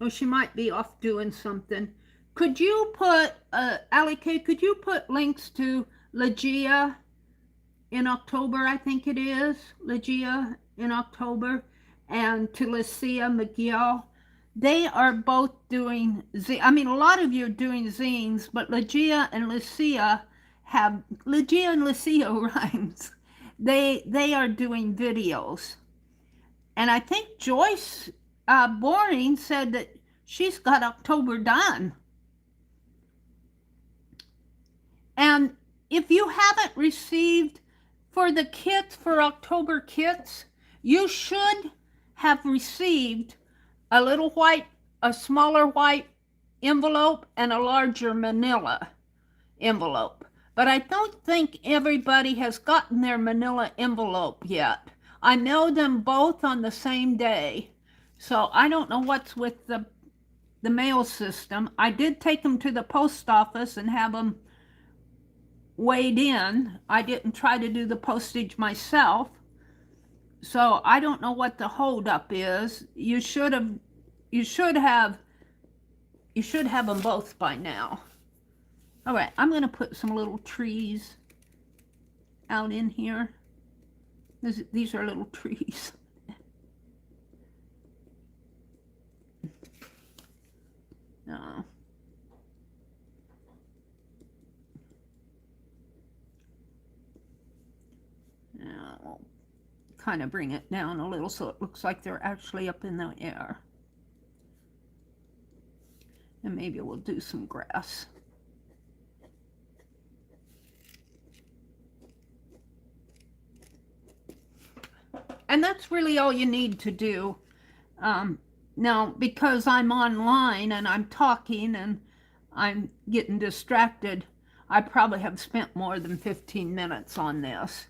S1: she might be off doing something. Could you put, Allie K, could you put links to Legia in October, I think it is, Legia in October, and to Lucia McGill? They are both doing, I mean, a lot of you are doing zines, but Legia and Lucia rhymes. They are doing videos. And I think Joyce Boring said that she's got October done. And if you haven't received for the kits, for October kits, you should have received a smaller white envelope and a larger manila envelope. But I don't think everybody has gotten their manila envelope yet. I mailed them both on the same day. So I don't know what's with the mail system. I did take them to the post office and have them weighed in. I didn't try to do the postage myself. So I don't know what the holdup is. You should have them both by now. All right, I'm going to put some little trees out in here. These are little trees. No. Now we'll kind of bring it down a little so it looks like they're actually up in the air. And maybe we'll do some grass. And that's really all you need to do. Now, because I'm online and I'm talking and I'm getting distracted, I probably have spent more than 15 minutes on this.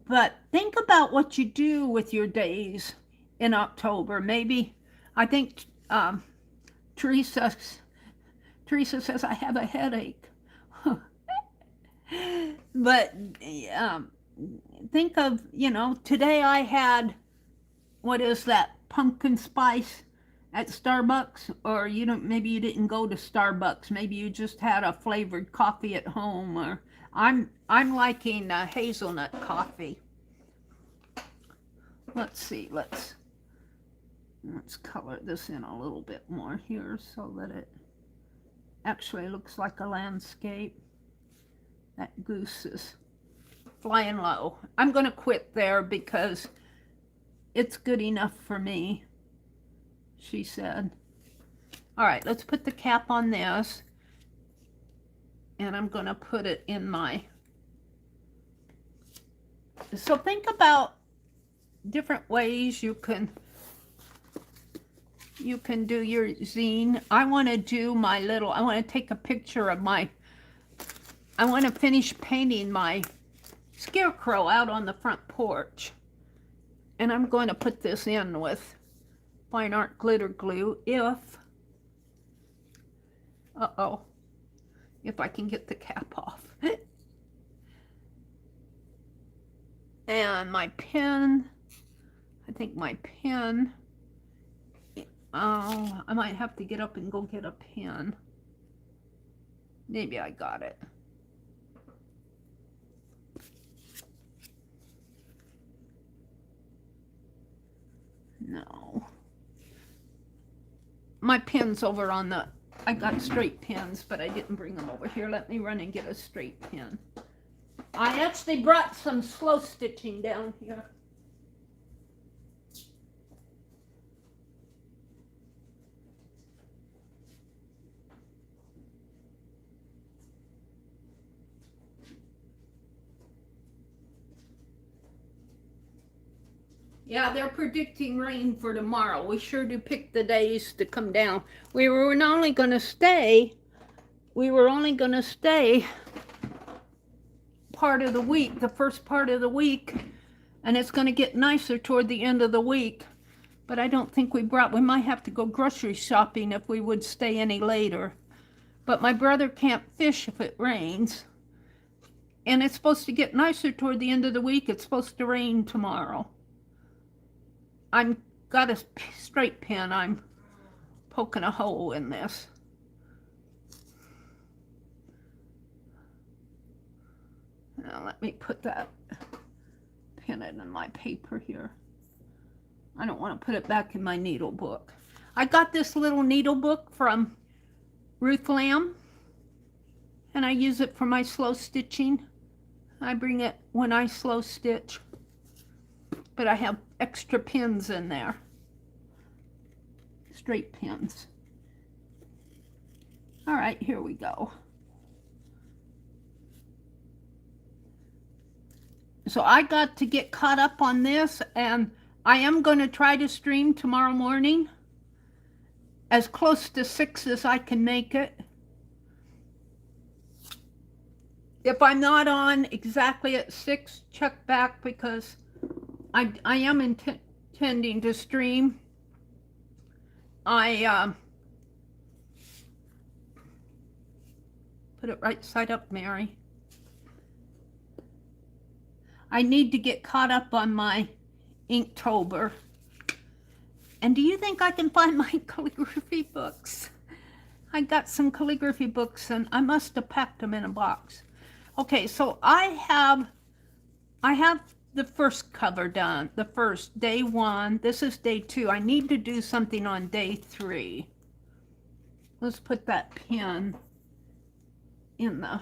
S1: But think about what you do with your days in October. Maybe, I think Teresa says, I have a headache. But think of, today I had, what is that, pumpkin spice at Starbucks? Or maybe you didn't go to Starbucks. Maybe you just had a flavored coffee at home. Or I'm liking hazelnut coffee. Let's see, let's color this in a little bit more here so that it actually looks like a landscape. That goose is flying low. I'm going to quit there because it's good enough for me, she said. All right, let's put the cap on this. And I'm going to put it in my... So think about different ways you can do your zine. I want to do my little... I want to take a picture of my... I want to finish painting my scarecrow out on the front porch. And I'm going to put this in with fine art glitter glue if I can get the cap off. And my pen, I think my pen, I might have to get up and go get a pen. Maybe I got it. No. My pen's over on the... I got straight pens, but I didn't bring them over here. Let me run and get a straight pen. I actually brought some slow stitching down here. Yeah, they're predicting rain for tomorrow. We sure do pick the days to come down. We were only going to stay part of the week, the first part of the week, and it's going to get nicer toward the end of the week. But I don't think we might have to go grocery shopping if we would stay any later. But my brother can't fish if it rains. And it's supposed to get nicer toward the end of the week. It's supposed to rain tomorrow. I've got a straight pen. I'm poking a hole in this. Now let me put that, pin it in my paper here. I don't want to put it back in my needle book. I got this little needle book from Ruth Lamb, and I use it for my slow stitching. I bring it when I slow stitch, but I have extra pins in there, straight pins. All right, here we go. So I got to get caught up on this, and I am going to try to stream tomorrow morning as close to 6 as I can make it. If I'm not on exactly at 6, check back, because I am intending to stream. I put it right side up, Mary. I need to get caught up on my Inktober. And do you think I can find my calligraphy books? I got some calligraphy books, and I must have packed them in a box. Okay, so I have the first cover done, the first, day 1. This is day 2. I need to do something on day 3. Let's put that pen in the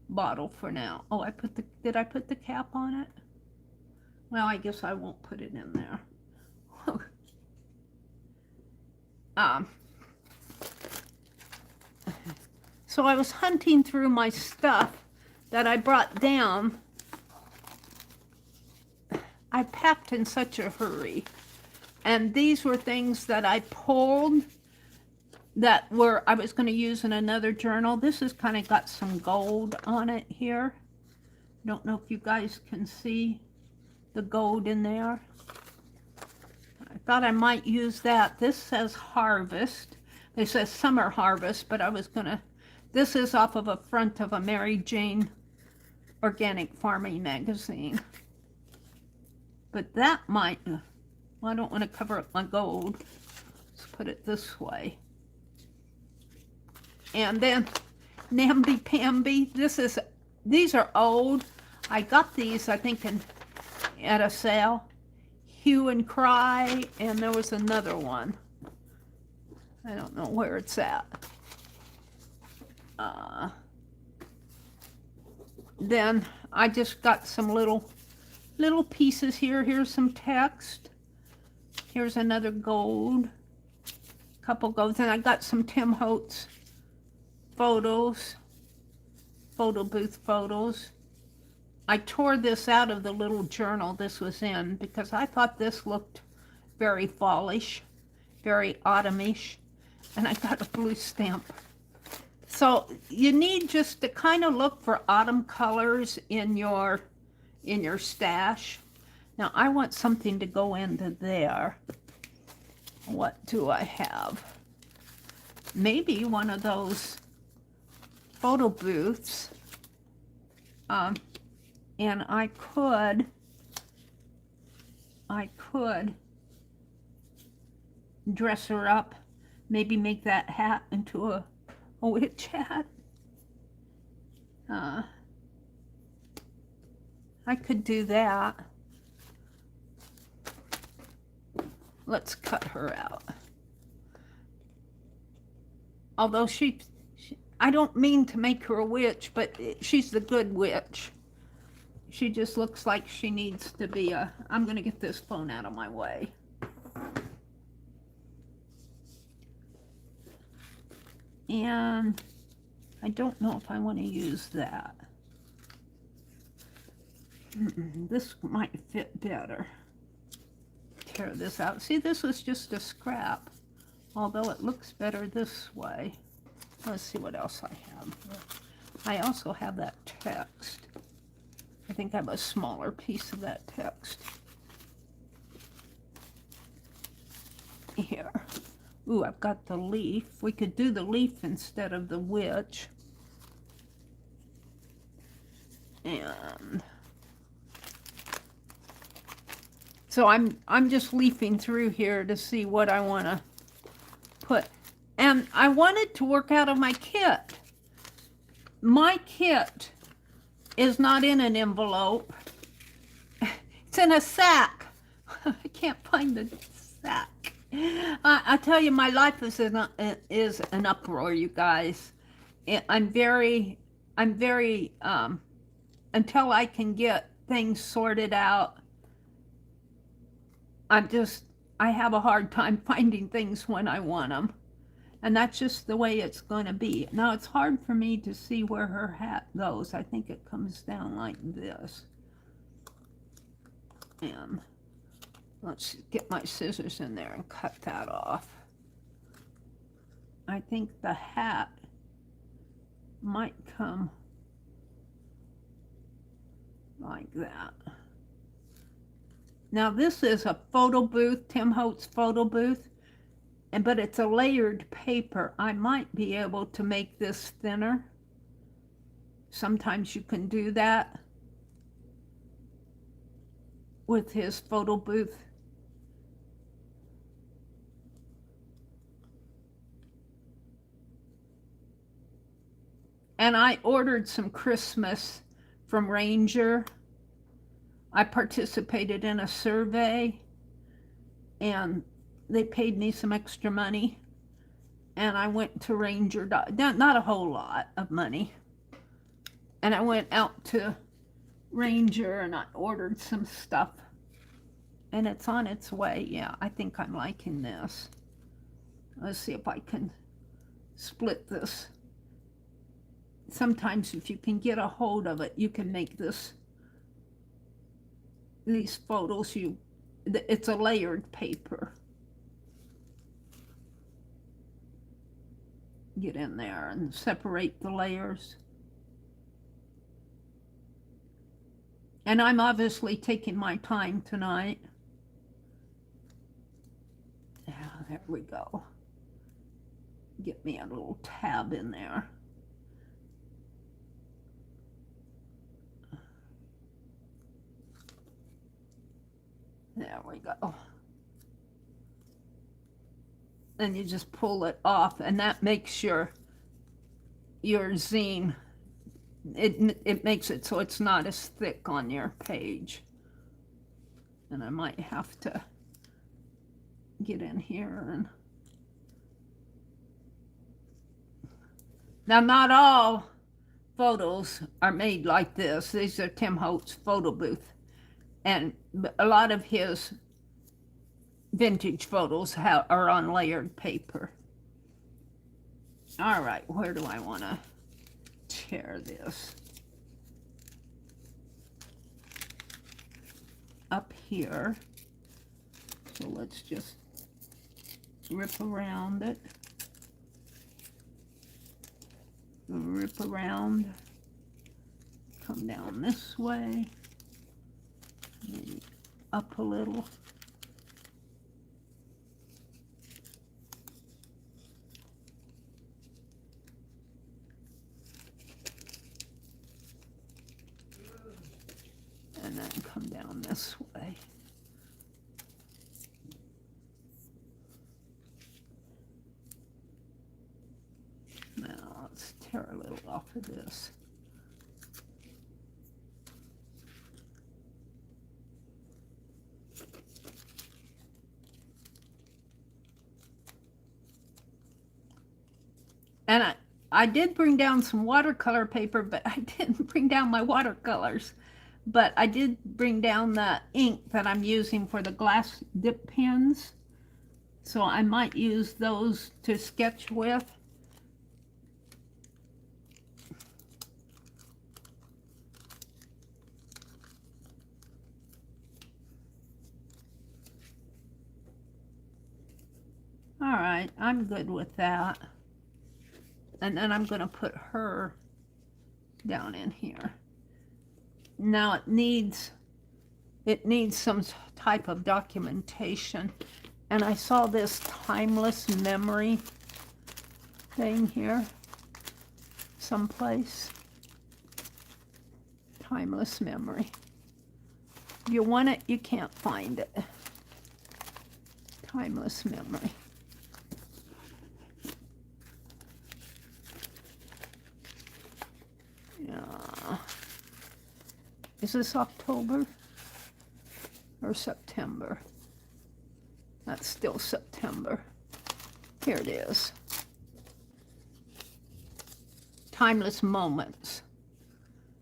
S1: bottle for now. Oh, did I put the cap on it? Well, I guess I won't put it in there. So I was hunting through my stuff that I brought down. I packed in such a hurry. And these were things that I pulled that were, I was going to use in another journal. This has kind of got some gold on it here. Don't know if you guys can see the gold in there. I thought I might use that. This says harvest. It says summer harvest, but I was going to, this is off of a front of a Mary Jane organic farming magazine. But that might, well, I don't want to cover up my gold. Let's put it this way. And then namby-pamby. These are old. I got these, I think, at a sale. Hue and Cry, and there was another one. I don't know where it's at. Then I just got some little pieces here. Here's some text. Here's another gold. Couple golds, and I got some Tim Holtz photos, photo booth photos. I tore this out of the little journal this was in because I thought this looked very fallish, very autumnish, and I got a blue stamp. So you need just to kind of look for autumn colors in your stash. Now I want something to go into there. What do I have? Maybe one of those photo booths. And I could dress her up, maybe make that hat into a witch hat. I could do that. Let's cut her out. Although I don't mean to make her a witch, but she's the good witch. She just looks like she needs to be I'm going to get this phone out of my way. And I don't know if I want to use that. This might fit better. Tear this out. See, this was just a scrap, although it looks better this way. Let's see what else I have. I also have that text. I think I have a smaller piece of that text. Here. Ooh, I've got the leaf. We could do the leaf instead of the witch. And so I'm just leafing through here to see what I want to put. And I wanted to work out of my kit. My kit is not in an envelope. It's in a sack. I can't find the sack. I tell you, my life is an uproar, you guys. I'm very until I can get things sorted out, I have a hard time finding things when I want them. And that's just the way it's going to be. Now, it's hard for me to see where her hat goes. I think it comes down like this. And let's get my scissors in there and cut that off. I think the hat might come like that. Now, this is a photo booth, Tim Holtz photo booth. But it's a layered paper. I might be able to make this thinner. Sometimes you can do that with his photo booth. And I ordered some Christmas from Ranger. I participated in a survey, and they paid me some extra money, and I went to Ranger, not a whole lot of money, and I went out to Ranger and I ordered some stuff, and it's on its way. Yeah, I think I'm liking this. Let's see if I can split this. Sometimes if you can get a hold of it, you can make these photos. You it's a layered paper. Get in there and separate the layers. And I'm obviously taking my time tonight. Yeah, there we go. Get me a little tab in there. There we go. And you just pull it off, and that makes your zine, it makes it so it's not as thick on your page. And I might have to get in here and now, not all photos are made like this. These are Tim Holt's photo booth, and a lot of his vintage photos are on layered paper. All right, where do I want to tear this? Up here. So let's just rip around it. Rip around. Come down this way. Maybe up a little. And then come down this way. Now let's tear a little off of this. And I did bring down some watercolor paper, but I didn't bring down my watercolors. But I did bring down the ink that I'm using for the glass dip pens. So I might use those to sketch with. All right, I'm good with that. And then I'm going to put her down in here. Now it needs some type of documentation. And I saw this timeless memory thing here someplace. Timeless memory. If you want it, you can't find it. Timeless memory. Is this October or September? That's still September. Here it is. Timeless moments.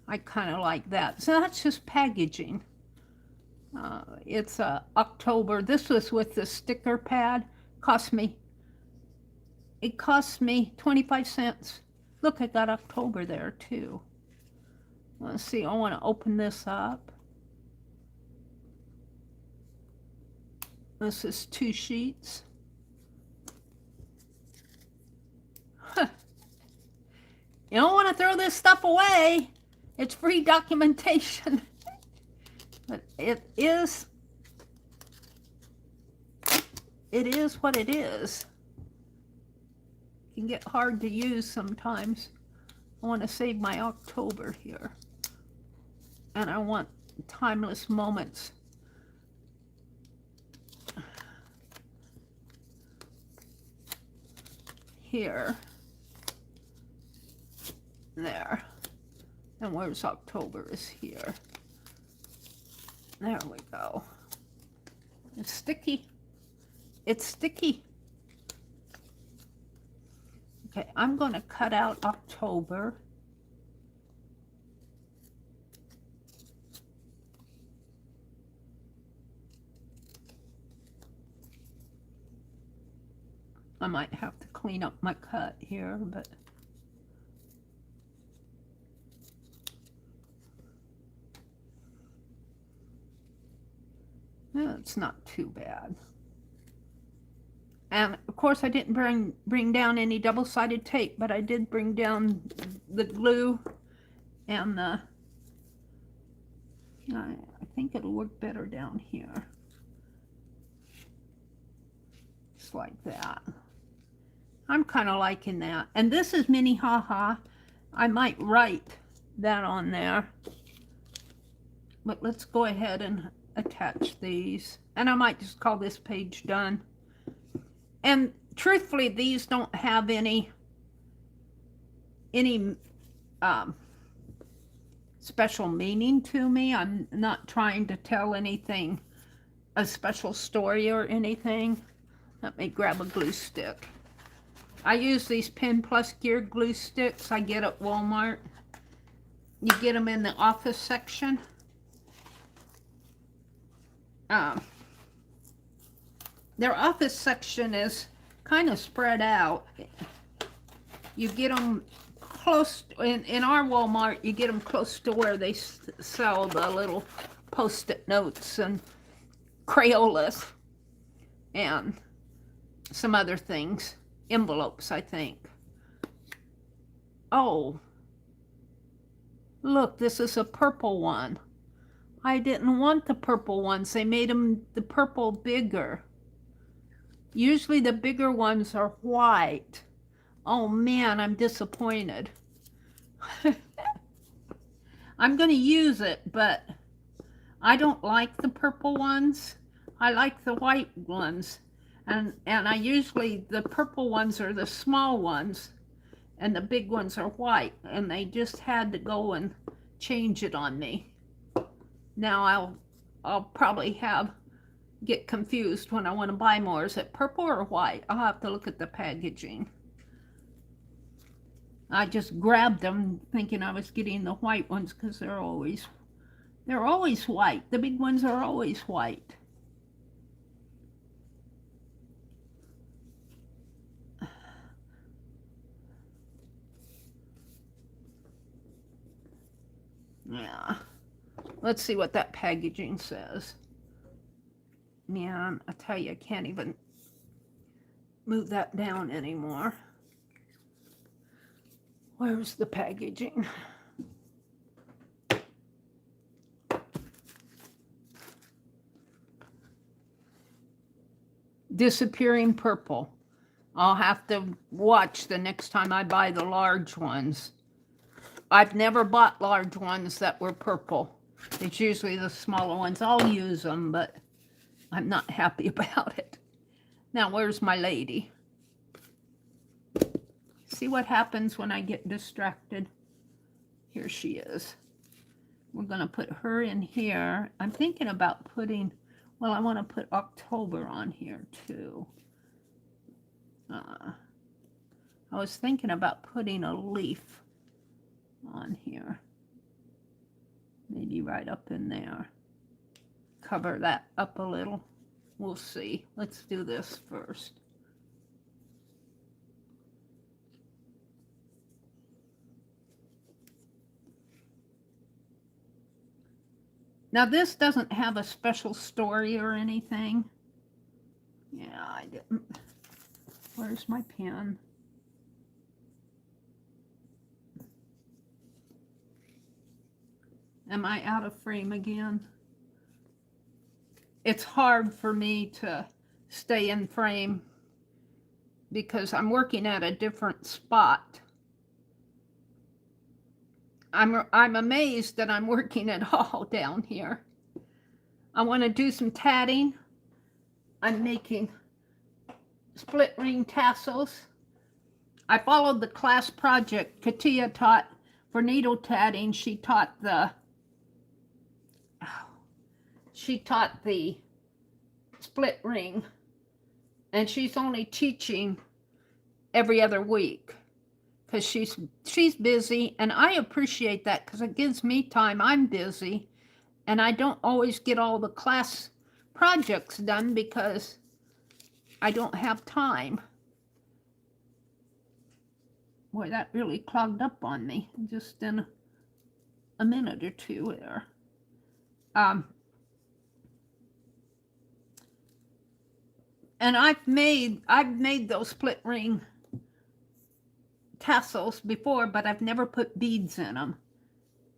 S1: I kind of like that. So that's just packaging. It's October. This was with the sticker pad. It cost me 25 cents. Look, I got October there too. Let's see, I want to open this up. This is 2 sheets. Huh. You don't want to throw this stuff away. It's free documentation. But it is what it is. It can get hard to use sometimes. I want to save my October here. And I want timeless moments. Here. There. And where's October is here. There we go. It's sticky. It's sticky. Okay, I'm going to cut out October. I might have to clean up my cut here, but yeah, it's not too bad. And of course I didn't bring down any double-sided tape, but I did bring down the glue and the, I think it'll work better down here. Just like that. I'm kind of liking that. And this is Minnehaha. I might write that on there. But let's go ahead and attach these. And I might just call this page done. And truthfully, these don't have any special meaning to me. I'm not trying to tell anything, a special story or anything. Let me grab a glue stick. I use these Pen Plus Gear glue sticks I get at Walmart. You get them in the office section. Their office section is kind of spread out. You get them close, in our Walmart, you get them close to where they sell the little Post-it notes and Crayolas and some other things. Envelopes, I think. Oh, look, this is a purple one. I didn't want the purple ones. They made them the purple bigger. Usually the bigger ones are white. Oh man, I'm disappointed. I'm going to use it, but I don't like the purple ones. I like the white ones. And I usually, the purple ones are the small ones, and the big ones are white. And they just had to go and change it on me. Now I'll probably get confused when I want to buy more. Is it purple or white? I'll have to look at the packaging. I just grabbed them thinking I was getting the white ones because they're always white. The big ones are always white. Yeah. Let's see what that packaging says. Man, I tell you, I can't even move that down anymore. Where's the packaging? Disappearing purple. I'll have to watch the next time I buy the large ones. I've never bought large ones that were purple. It's usually the smaller ones. I'll use them, but I'm not happy about it. Now, where's my lady? See what happens when I get distracted? Here she is. We're going to put her in here. I'm thinking about putting, well, I want to put October on here too. I was thinking about putting a leaf on here. Maybe right up in there. Cover that up a little. We'll see. Let's do this first. Now this doesn't have a special story or anything. Yeah, I didn't. Where's my pen? Am I out of frame again? It's hard for me to stay in frame because I'm working at a different spot. I'm amazed that I'm working at all down here. I want to do some tatting. I'm making split ring tassels. I followed the class project Katia taught for needle tatting. She taught the split ring, and she's only teaching every other week because she's busy, and I appreciate that because it gives me time. I'm busy, and I don't always get all the class projects done because I don't have time. Boy, that really clogged up on me just in a minute or two there. And I've made those split ring tassels before, but I've never put beads in them.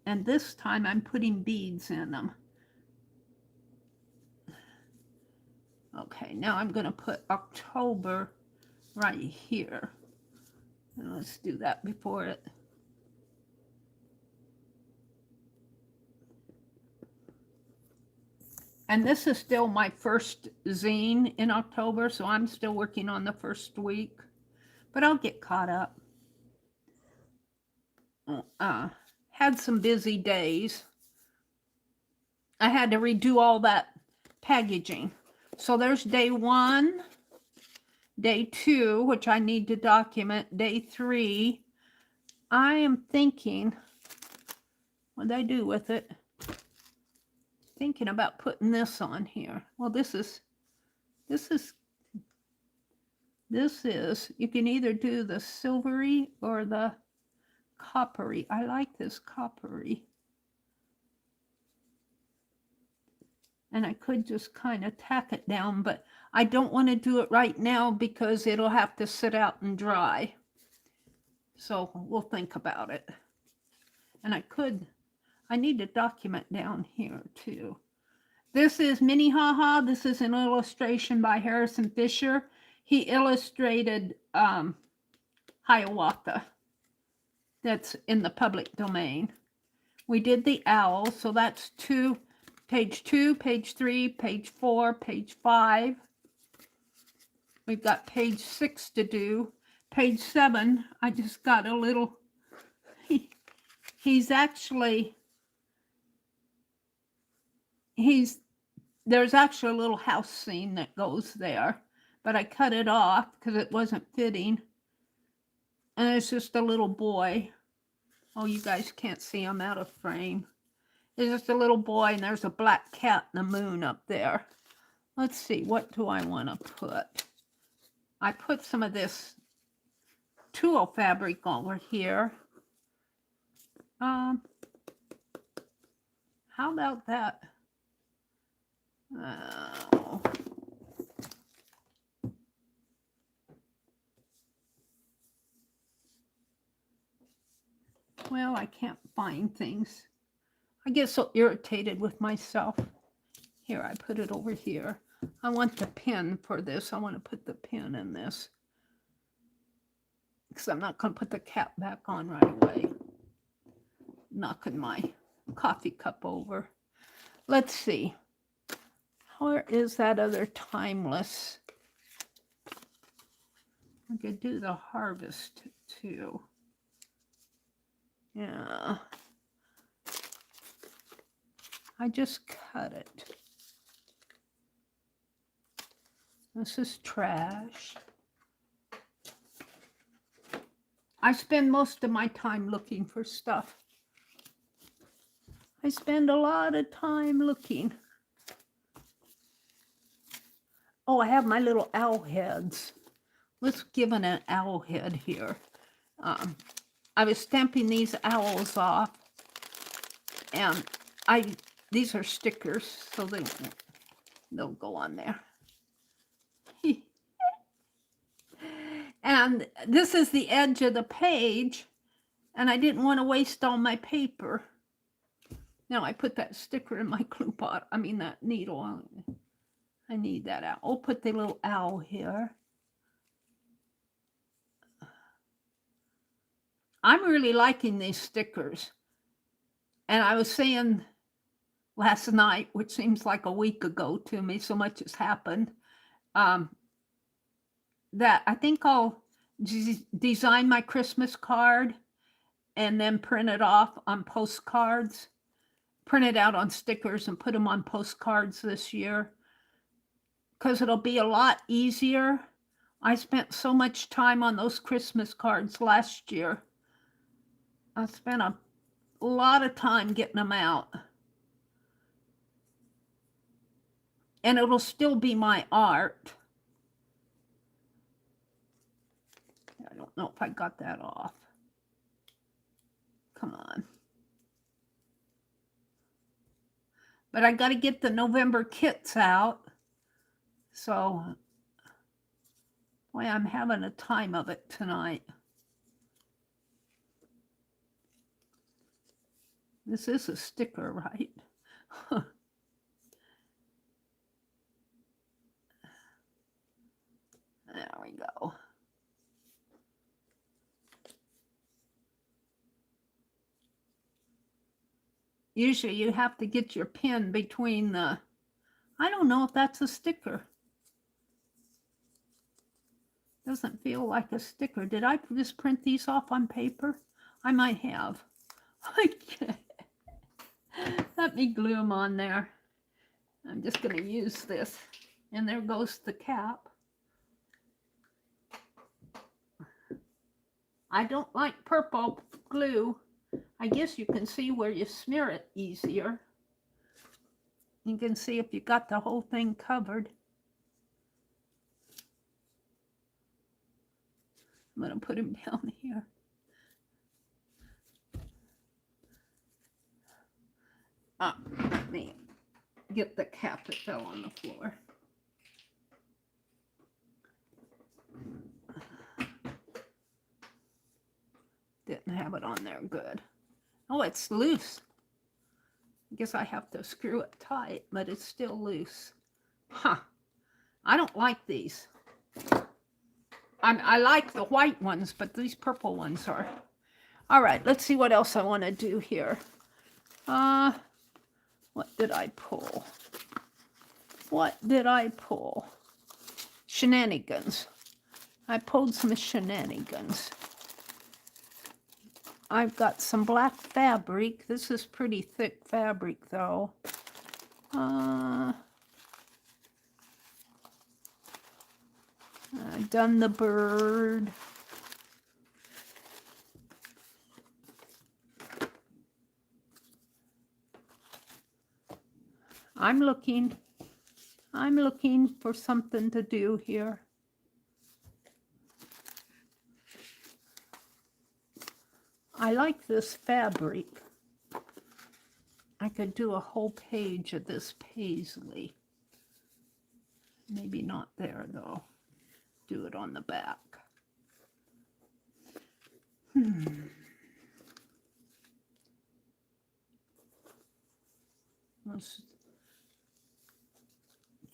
S1: And this time I'm putting beads in them. Okay, now I'm going to put October right here. And let's do that before it. And this is still my first zine in October, so I'm still working on the first week. But I'll get caught up. Had some busy days. I had to redo all that packaging. So there's day 1, day 2, which I need to document, day 3. I am thinking, what did I do with it? Thinking about putting this on here. Well, this is, you can either do the silvery or the coppery. I like this coppery. And I could just kind of tack it down, but I don't want to do it right now because it'll have to sit out and dry. So we'll think about it. And I need to document down here too. This is Minnehaha. This is an illustration by Harrison Fisher. He illustrated Hiawatha. That's in the public domain. We did the owl, so that's page 2, page 3, page 4, page 5. We've got page 6 to do. Page 7, I just got a little, there's actually a little house scene that goes there, but I cut it off because it wasn't fitting. And it's just a little boy. Oh, you guys can't see, I'm out of frame. It's just a little boy, and there's a black cat and a moon up there. Let's see, what do I want to put? I put some of this tulle fabric over here. How about that? Well, I can't find things. I get so irritated with myself. Here, I put it over here. I want the pin for this. I want to put the pin in this. Because I'm not going to put the cap back on right away. Knocking my coffee cup over. Let's see. Where is that other timeless? I could do the harvest too. Yeah. I just cut it. This is trash. I spend most of my time looking for stuff. I spend a lot of time looking. Oh, I have my little owl heads. Let's give an owl head here. I was stamping these owls off, and these are stickers, so they'll go on there. And this is the edge of the page, and I didn't want to waste all my paper. Now I put that sticker in my glue pot. I mean that needle. I need that out. I'll put the little owl here. I'm really liking these stickers. And I was saying last night, which seems like a week ago to me, so much has happened, that I think I'll design my Christmas card and then print it off on postcards, print it out on stickers and put them on postcards this year, because it'll be a lot easier. I spent so much time on those Christmas cards last year. I spent a lot of time getting them out. And it'll still be my art. I don't know if I got that off. Come on. But I got to get the November kits out. So Boy, I'm having a time of it tonight. This is a sticker, right? There we go. Usually you have to get your pen between the, I don't know if that's a sticker. Doesn't feel like a sticker. Did I just print these off on paper? I might have. Let me glue them on there. I'm just going to use this. And there goes the cap. I don't like purple glue. I guess you can see where you smear it easier. You can see if you got the whole thing covered. I'm going to put him down here. Let me get the cap that fell on the floor. Didn't have it on there good. Oh, it's loose. I guess I have to screw it tight, but it's still loose. Huh. I don't like these. I like the white ones, but these purple ones are. All right, let's see what else I want to do here. What did I pull? What did I pull? Shenanigans. I pulled some shenanigans. I've got some black fabric. This is pretty thick fabric, though. I've done the bird. I'm looking for something to do here. I like this fabric. I could do a whole page of this paisley. Maybe not there, though. Do it on the back. Let's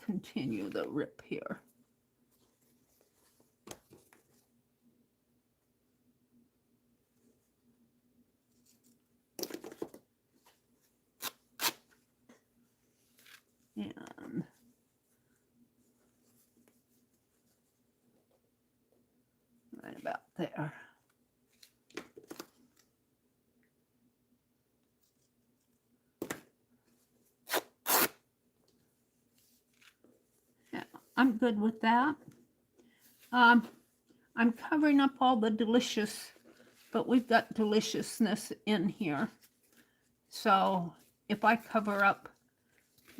S1: continue the rip here. And right about there. Yeah, I'm good with that. I'm covering up all the delicious, but we've got deliciousness in here. So if I cover up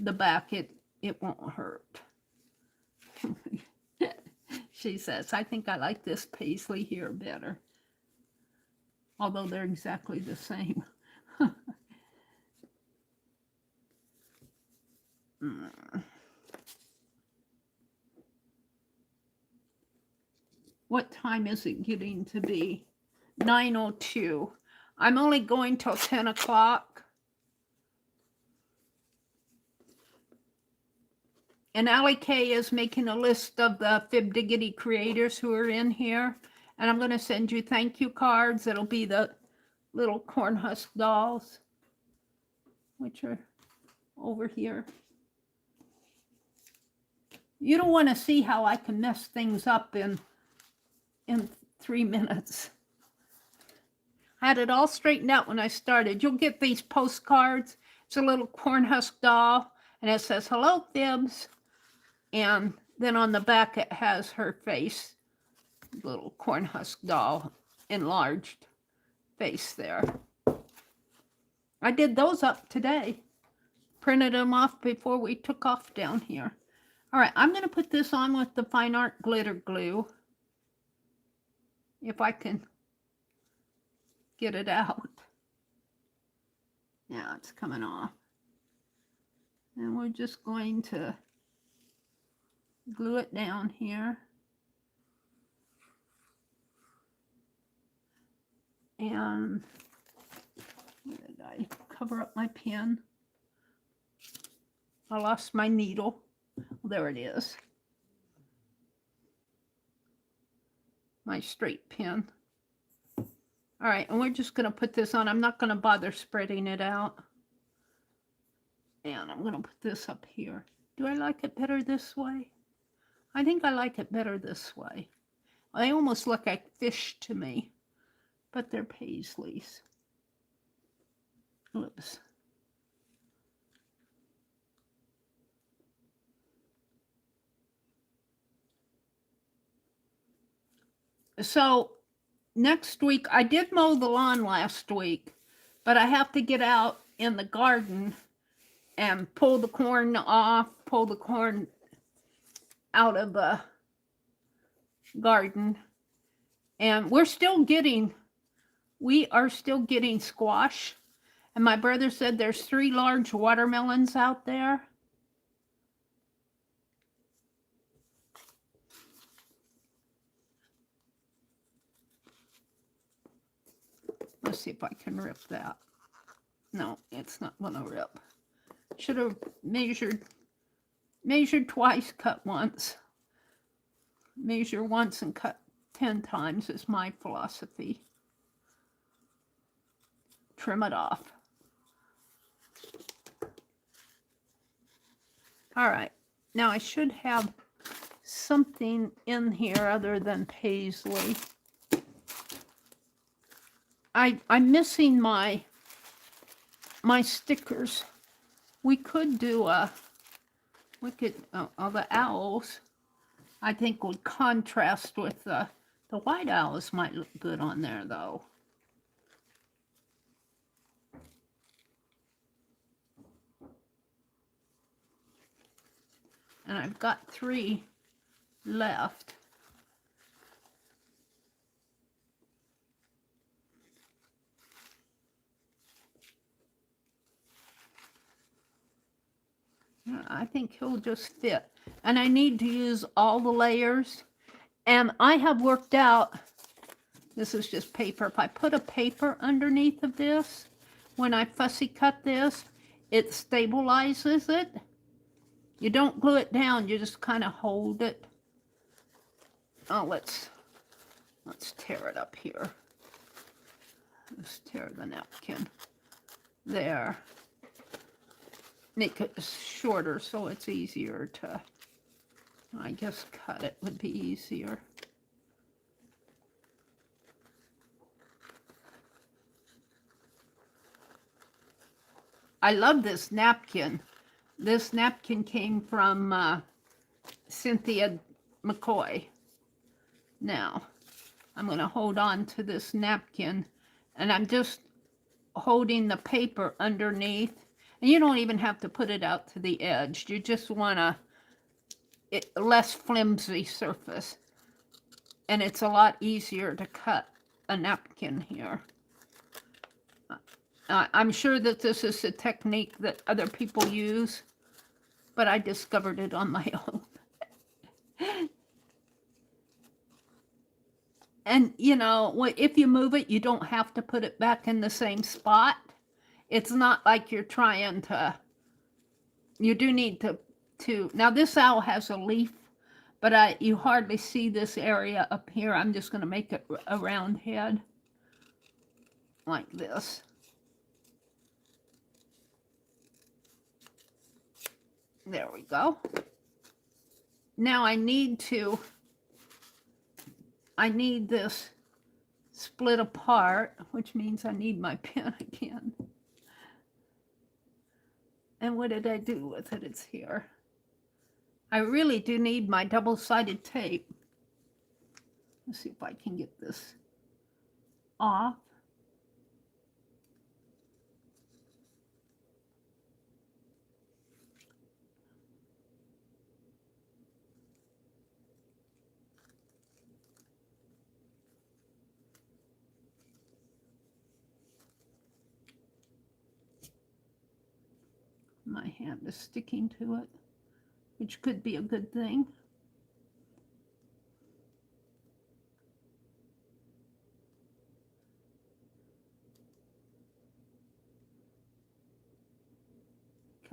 S1: the back, it won't hurt. She says, I think I like this paisley here better. Although they're exactly the same. What time is it getting to be? 9:02. I'm only going till 10 o'clock. And Allie K is making a list of the FIBdiggity creators who are in here. And I'm going to send you thank you cards. It'll be the little corn husk dolls, which are over here. You don't want to see how I can mess things up in 3 minutes. I had it all straightened out when I started. You'll get these postcards. It's a little corn husk doll, and it says, hello, Fibs. And then on the back, it has her face, little corn husk doll, enlarged face there. I did those up today. Printed them off before we took off down here. All right, I'm going to put this on with the Fine Art glitter glue. If I can get it out. Yeah, it's coming off. And we're just going to glue it down here. And where did I cover up my pen? I lost my needle. There it is. My straight pen. All right, and we're just going to put this on. I'm not going to bother spreading it out. And I'm going to put this up here. Do I like it better this way? I think I like it better this way. They almost look like fish to me, but they're paisleys. Oops. So next week, I did mow the lawn last week, but I have to get out in the garden and pull the corn off, pull the corn out of the garden. And we are still getting squash. And my brother said there's 3 large watermelons out there. Let's see if I can rip that. No, it's not going to rip. Should have measured twice, cut once. Measure once and cut 10 times is my philosophy. Trim it off. All right. Now I should have something in here other than paisley. I'm missing my stickers. We could do the owls, I think, would contrast with the white owls. Might look good on there though. And I've got 3 left. I think he'll just fit. And I need to use all the layers. And I have worked out, this is just paper. If I put a paper underneath of this, when I fussy cut this, it stabilizes it. You don't glue it down, you just kind of hold it. Oh, let's tear it up here. Let's tear the napkin. There. Make it shorter so it's easier to, I guess, cut it would be easier. I love this napkin. This napkin came from Cynthia McCoy. Now, I'm going to hold on to this napkin, and I'm just holding the paper underneath. And you don't even have to put it out to the edge. You just want a less flimsy surface. And it's a lot easier to cut a napkin here. I'm sure that this is a technique that other people use, but I discovered it on my own. And, you know, if you move it, you don't have to put it back in the same spot. It's not like you're trying to, you do need to, now this owl has a leaf, but you hardly see this area up here. I'm just going to make it a round head like this. There we go. Now I need this split apart, which means I need my pen again. And what did I do with it? It's here. I really do need my double-sided tape. Let's see if I can get this off. My hand is sticking to it, which could be a good thing.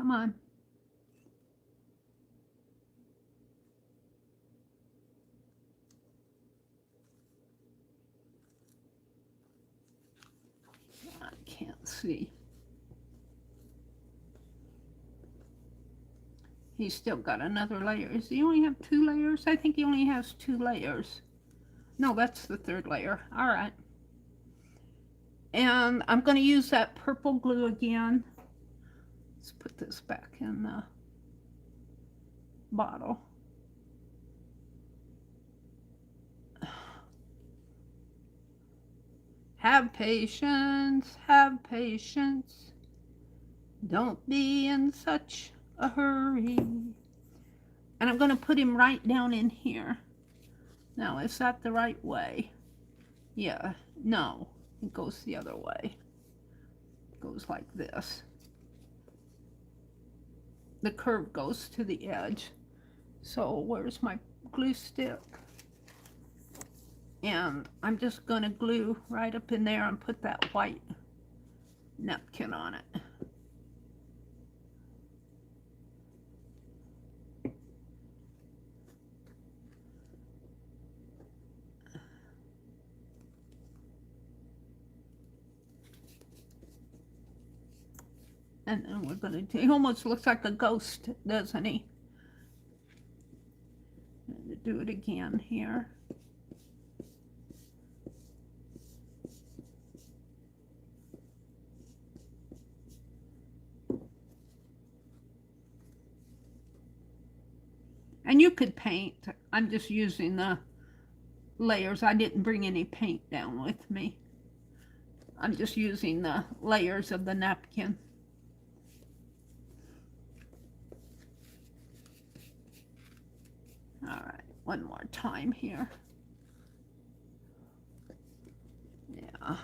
S1: Come on. I can't see. He's still got another layer. Does he only have 2 layers? I think he only has 2 layers. No, that's the 3rd layer. All right. And I'm going to use that purple glue again. Let's put this back in the bottle. Have patience, have patience. Don't be in such a hurry. And I'm going to put him right down in here. Now, is that the right way? Yeah, no, it goes the other way. It goes like this. The curve goes to the edge. So where's my glue stick? And I'm just going to glue right up in there and put that white napkin on it. And then we're going to do, he almost looks like a ghost, doesn't he? Do it again here. And you could paint. I'm just using the layers. I didn't bring any paint down with me. I'm just using the layers of the napkin. All right, one more time here. Yeah.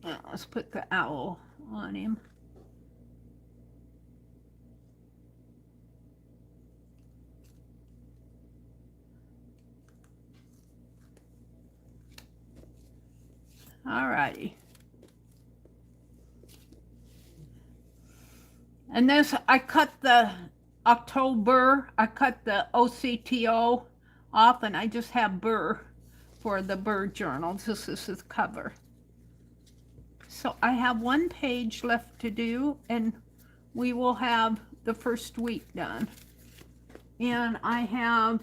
S1: Now let's put the owl on him. Alrighty. And this, I cut the October, I cut the OCTO off, and I just have BER for the BER journal. This is the cover. So I have 1 page left to do, and we will have the first week done. And I have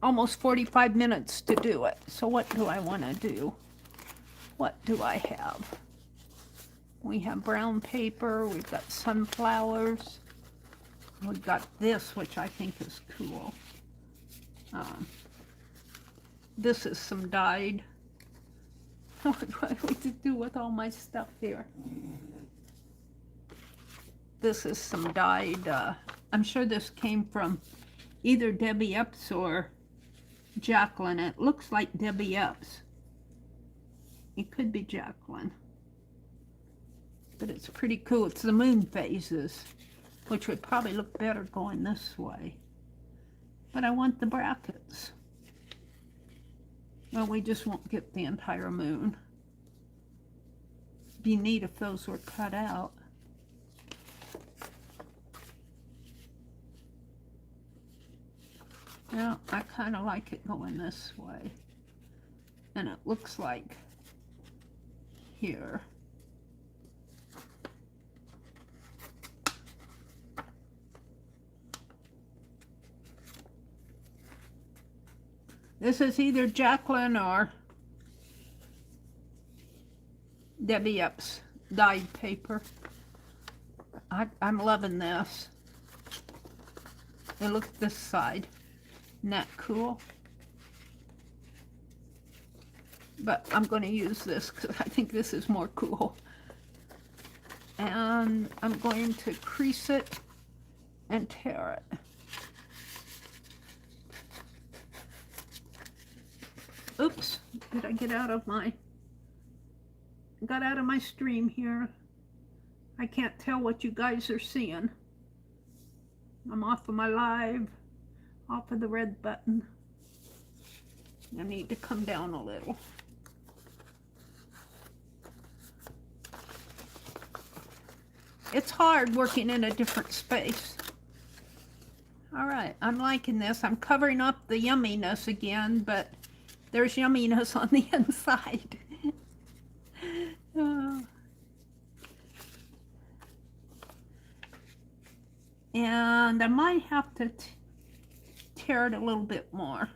S1: almost 45 minutes to do it. So what do I want to do? What do I have? We have brown paper, we've got sunflowers, we've got this, which I think is cool. This is some dyed. What do I need to do with all my stuff here? This is some dyed, I'm sure this came from either Debbie Epps or Jacqueline. It looks like Debbie Epps. It could be Jacqueline. But it's pretty cool. It's the moon phases, which would probably look better going this way. But I want the brackets. Well, we just won't get the entire moon. Be neat if those were cut out. Now, I kind of like it going this way. And it looks like here. This is either Jacqueline or Debbie Epps dyed paper. I'm loving this. And look at this side. Isn't that cool? But I'm going to use this because I think this is more cool. And I'm going to crease it and tear it. Oops, did I get out of my, got out of my stream here. I can't tell what you guys are seeing. I'm off of my live, off of the red button. I need to come down a little. It's hard working in a different space. All right, I'm liking this. I'm covering up the yumminess again, but there's yumminess on the inside. And I might have to tear it a little bit more.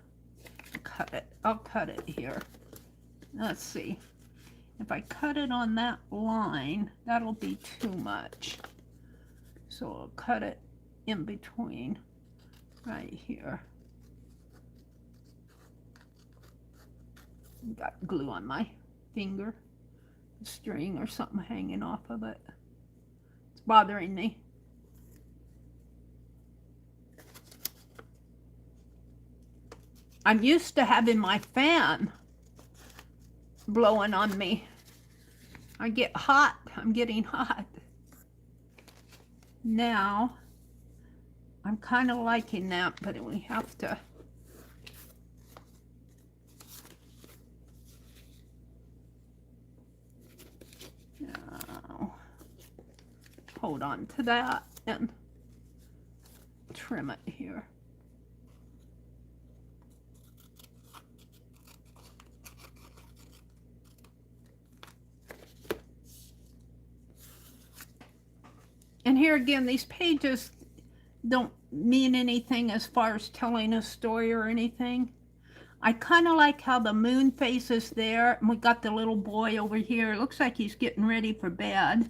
S1: Cut it. I'll cut it here. Let's see. If I cut it on that line, that'll be too much. So I'll cut it in between right here. Got glue on my finger, string or something hanging off of it. It's bothering me. I'm used to having my fan blowing on me. I get hot. I'm getting hot. Now, I'm kind of liking that, but we have to. Now, hold on to that and trim it here. And here again, these pages don't mean anything as far as telling a story or anything. I kind of like how the moon face is there, and we got the little boy over here. It looks like he's getting ready for bed.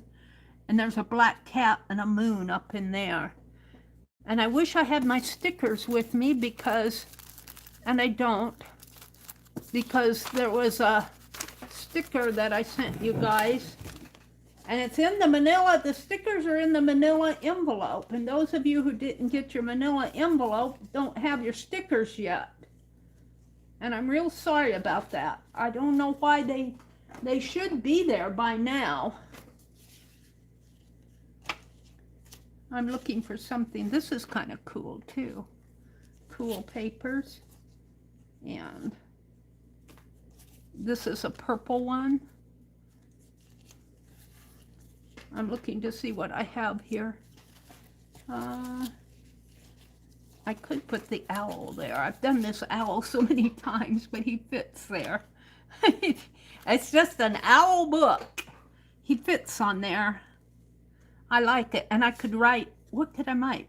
S1: And there's a black cat and a moon up in there. And I wish I had my stickers with me because, and I don't, because there was a sticker that I sent you guys. And it's in the manila, the stickers are in the manila envelope. And those of you who didn't get your manila envelope don't have your stickers yet. And I'm real sorry about that. I don't know why they should be there by now. I'm looking for something. This is kind of cool too. Cool papers. And this is a purple one. I'm looking to see what I have here. I could put the owl there. I've done this owl so many times, but he fits there. It's just an owl book. He fits on there. I like it. And I could write, what could I write?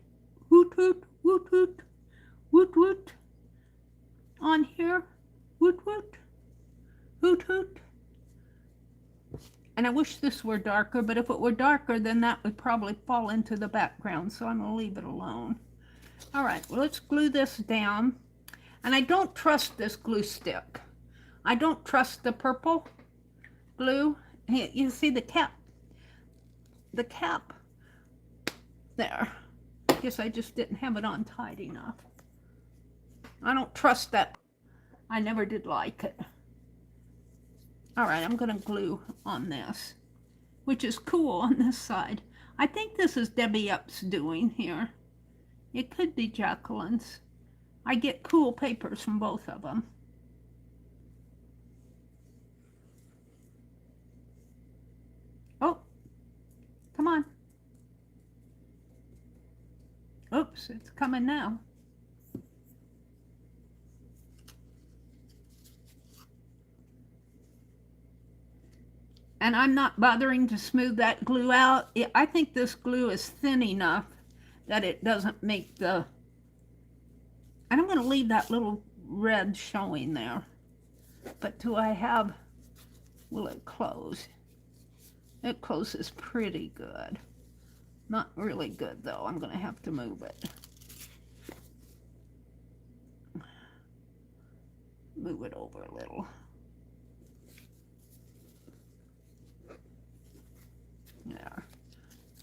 S1: Woot woot, woot woot, woot woot. On here, woot woot, woot woot. And I wish this were darker, but if it were darker, then that would probably fall into the background, so I'm going to leave it alone. All right, well, let's glue this down. And I don't trust this glue stick. I don't trust the purple glue. You see the cap? The cap there. I guess I just didn't have it on tight enough. I don't trust that. I never did like it. All right, I'm going to glue on this, which is cool on this side. I think this is Debbie Up's doing here. It could be Jacqueline's. I get cool papers from both of them. Oh, come on. Oops, it's coming now. And I'm not bothering to smooth that glue out. I think this glue is thin enough that it doesn't make the... And I'm going to leave that little red showing there. But do I have... Will it close? It closes pretty good. Not really good, though. I'm going to have to move it. Move it over a little. There.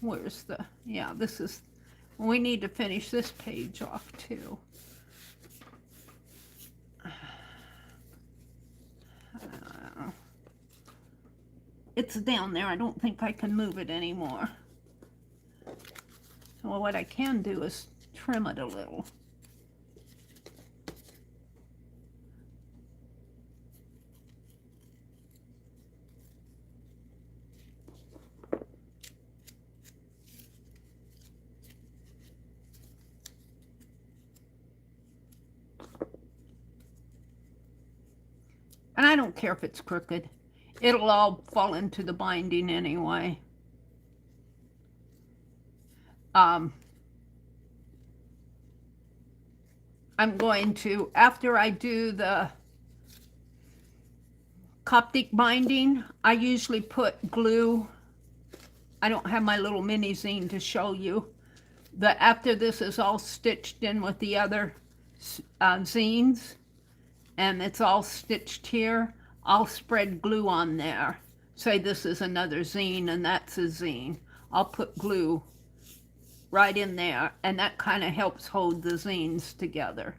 S1: Where's the... Yeah, this is... We need to finish this page off, too. it's down there. I don't think I can move it anymore. So what I can do is trim it a little. And I don't care if it's crooked. It'll all fall into the binding anyway. I'm going to, after I do the Coptic binding, I usually put glue. I don't have my little mini zine to show you. But after this is all stitched in with the other zines, and it's all stitched here, I'll spread glue on there. Say this is another zine and that's a zine. I'll put glue right in there, and that kind of helps hold the zines together.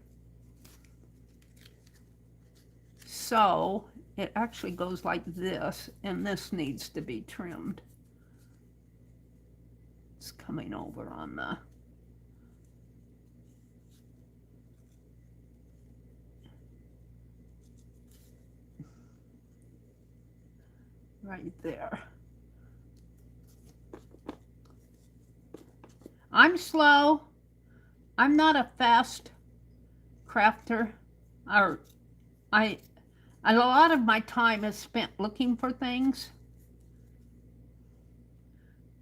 S1: So it actually goes like this, and this needs to be trimmed. It's coming over on the right there. I'm slow. I'm not a fast crafter. A lot of my time is spent looking for things.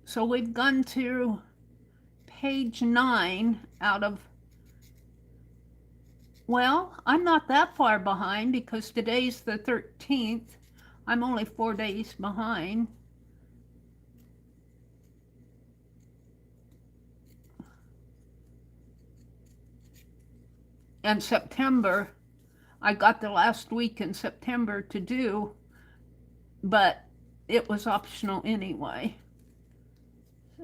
S1: So we've gone to page 9 out of, well, I'm not that far behind because today's the 13th. I'm only 4 days behind. And September, I got the last week in September to do, but it was optional anyway.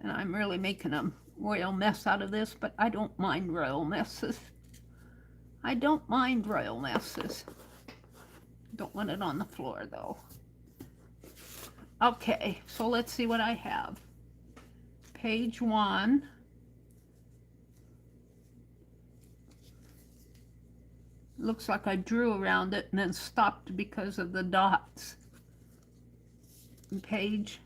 S1: And I'm really making a royal mess out of this, but I don't mind royal messes. I don't mind royal messes. Don't want it on the floor though. Okay, so let's see what I have. Page 1. Looks like I drew around it and then stopped because of the dots. Page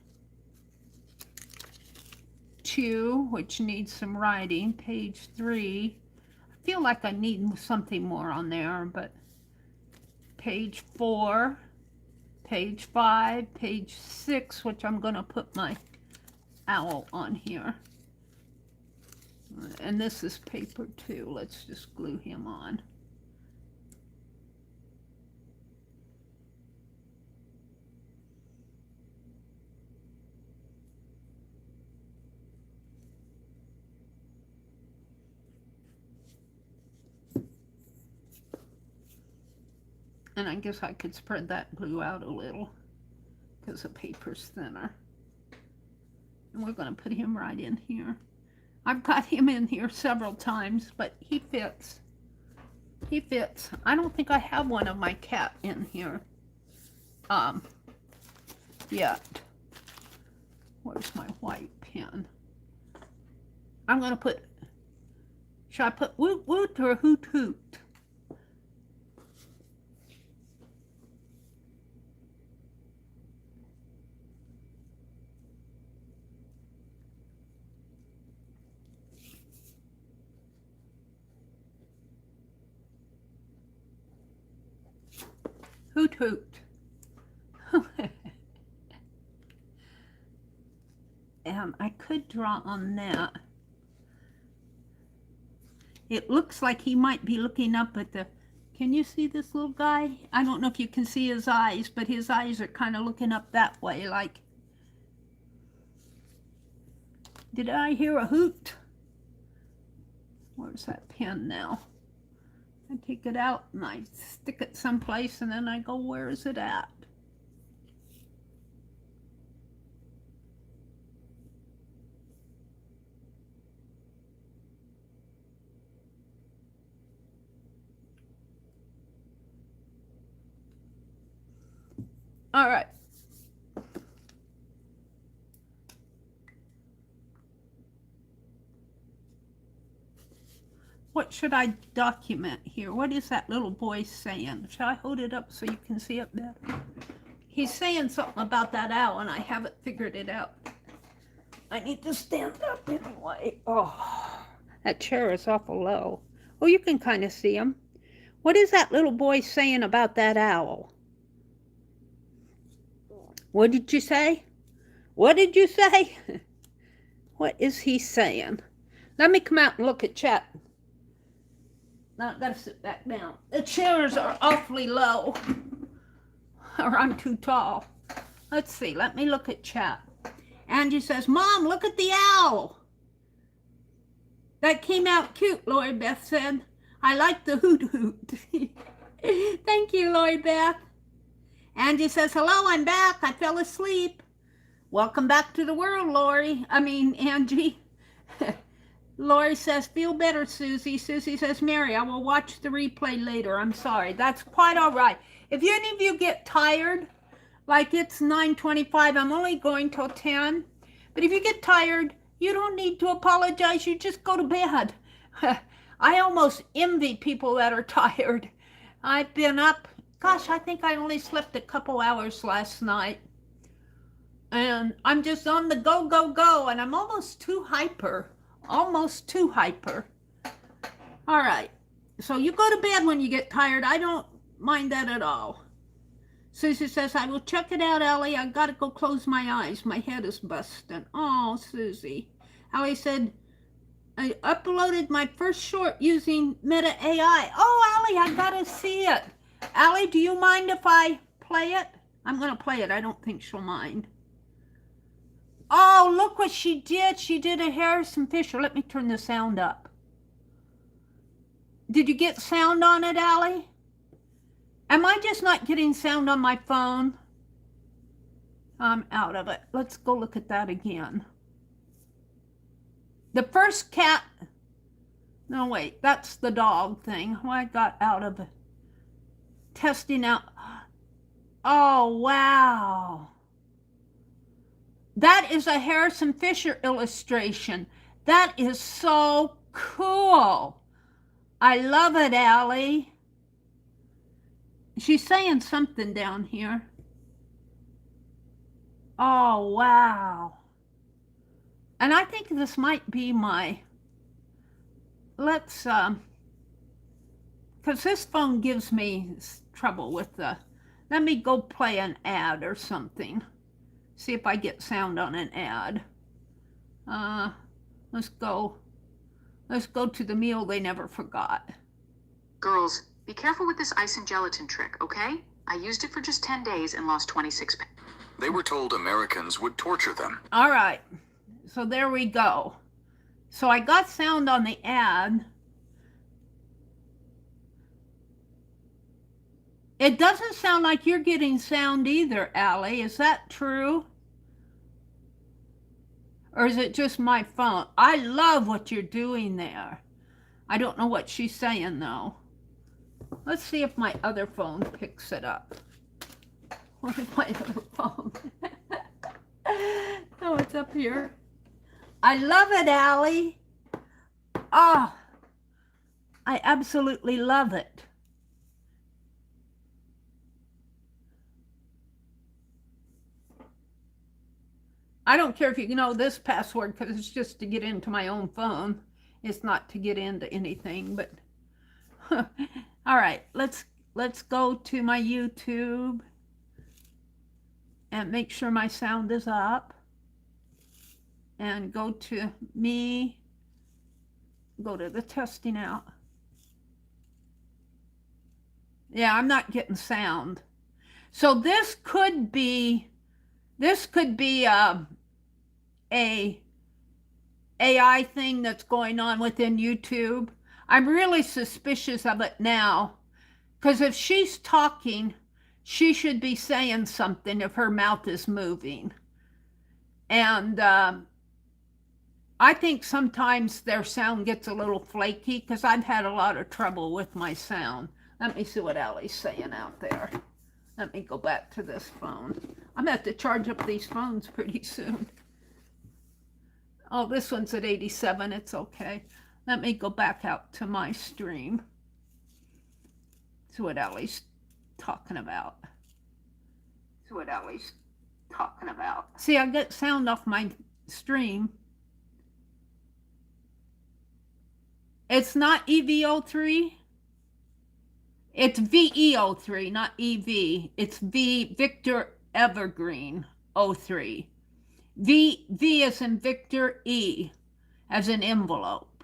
S1: 2, which needs some writing. Page 3. I feel like I need something more on there, but page 4, page 5, page 6, which I'm going to put my owl on here. And this is paper 2. Let's just glue him on. And I guess I could spread that glue out a little because the paper's thinner. And we're going to put him right in here. I've got him in here several times, but he fits. He fits. I don't think I have one of my cat in here yet. Where's my white pen? I'm going to put, should I put woot woot or hoot hoot? Hoot hoot. And I could draw on that. It looks like he might be looking up at the, can you see this little guy? I don't know if you can see his eyes, but his eyes are kind of looking up that way, like, did I hear a hoot? Where's that pen now? I take it out and I stick it someplace and then I go, where is it at? All right. What should I document here? What is that little boy saying? Shall I hold it up so you can see it better? He's saying something about that owl, and I haven't figured it out. I need to stand up anyway. Oh, that chair is awful low. Oh, you can kind of see him. What is that little boy saying about that owl? What did you say? What did you say? What is he saying? Let me come out and look at chat. Now I've got to sit back down. The chairs are awfully low. Or I'm too tall. Let's see. Let me look at chat. Angie says, Mom, look at the owl. That came out cute, Lori Beth said. I like the hoot hoot. Thank you, Lori Beth. Angie says, hello, I'm back. I fell asleep. Welcome back to the world, Lori. Angie. Lori says, feel better, Susie. Susie says, Meri, I will watch the replay later. I'm sorry. That's quite all right. If any of you get tired, like it's 9:25, I'm only going till 10. But if you get tired, you don't need to apologize. You just go to bed. I almost envy people that are tired. I've been up, gosh, I think I only slept a couple hours last night. And I'm just on the go, go, go. And I'm almost too hyper. Almost too hyper. All right. So you go to bed when you get tired. I don't mind that at all. Susie says, I will check it out, Allie. I got to go close my eyes. My head is busting. Oh, Susie. Allie said, I uploaded my first short using Meta AI. Oh, Allie, I got to see it. Allie, do you mind if I play it? I'm going to play it. I don't think she'll mind. Oh, look what she did. She did a Harrison Fisher. Let me turn the sound up. Did you get sound on it, Allie? Am I just not getting sound on my phone? I'm out of it. Let's go look at that again. The first cat. No, wait. That's the dog thing. I got out of it. Testing out. Oh, wow. That is a Harrison Fisher illustration. That is so cool. I love it, Allie. She's saying something down here. Oh, wow. And I think this might be my, let's, because this phone gives me trouble with the, let me go play an ad or something. See if I get sound on an ad. Let's go to the meal they never forgot.
S2: Girls, be careful with this ice and gelatin trick, okay? I used it for just 10 days and lost 26 pounds.
S3: They were told Americans would torture them.
S1: All right. So there we go. So I got sound on the ad. It doesn't sound like you're getting sound either, Allie. Is that true? Or is it just my phone? I love what you're doing there. I don't know what she's saying, though. Let's see if my other phone picks it up. What is my other phone? Oh, it's up here. I love it, Allie. Oh, I absolutely love it. I don't care if you know this password because it's just to get into my own phone. It's not to get into anything, but all right, let's go to my YouTube and make sure my sound is up. And go to me, go to the testing out. Yeah, I'm not getting sound. So this could be a AI thing that's going on within YouTube. I'm really suspicious of it now, because if she's talking, she should be saying something if her mouth is moving. And I think sometimes their sound gets a little flaky because I've had a lot of trouble with my sound. Let me see what Allie's saying out there. Let me go back to this phone. I'm going to have to charge up these phones pretty soon. Oh, this one's at 87. It's okay. Let me go back out to my stream. See what Ellie's talking about. See what Ellie's talking about. See, I get sound off my stream. It's not EVO3. It's VEO3, not EV. It's V Victor Evergreen 03. V as in Victor, E as in envelope.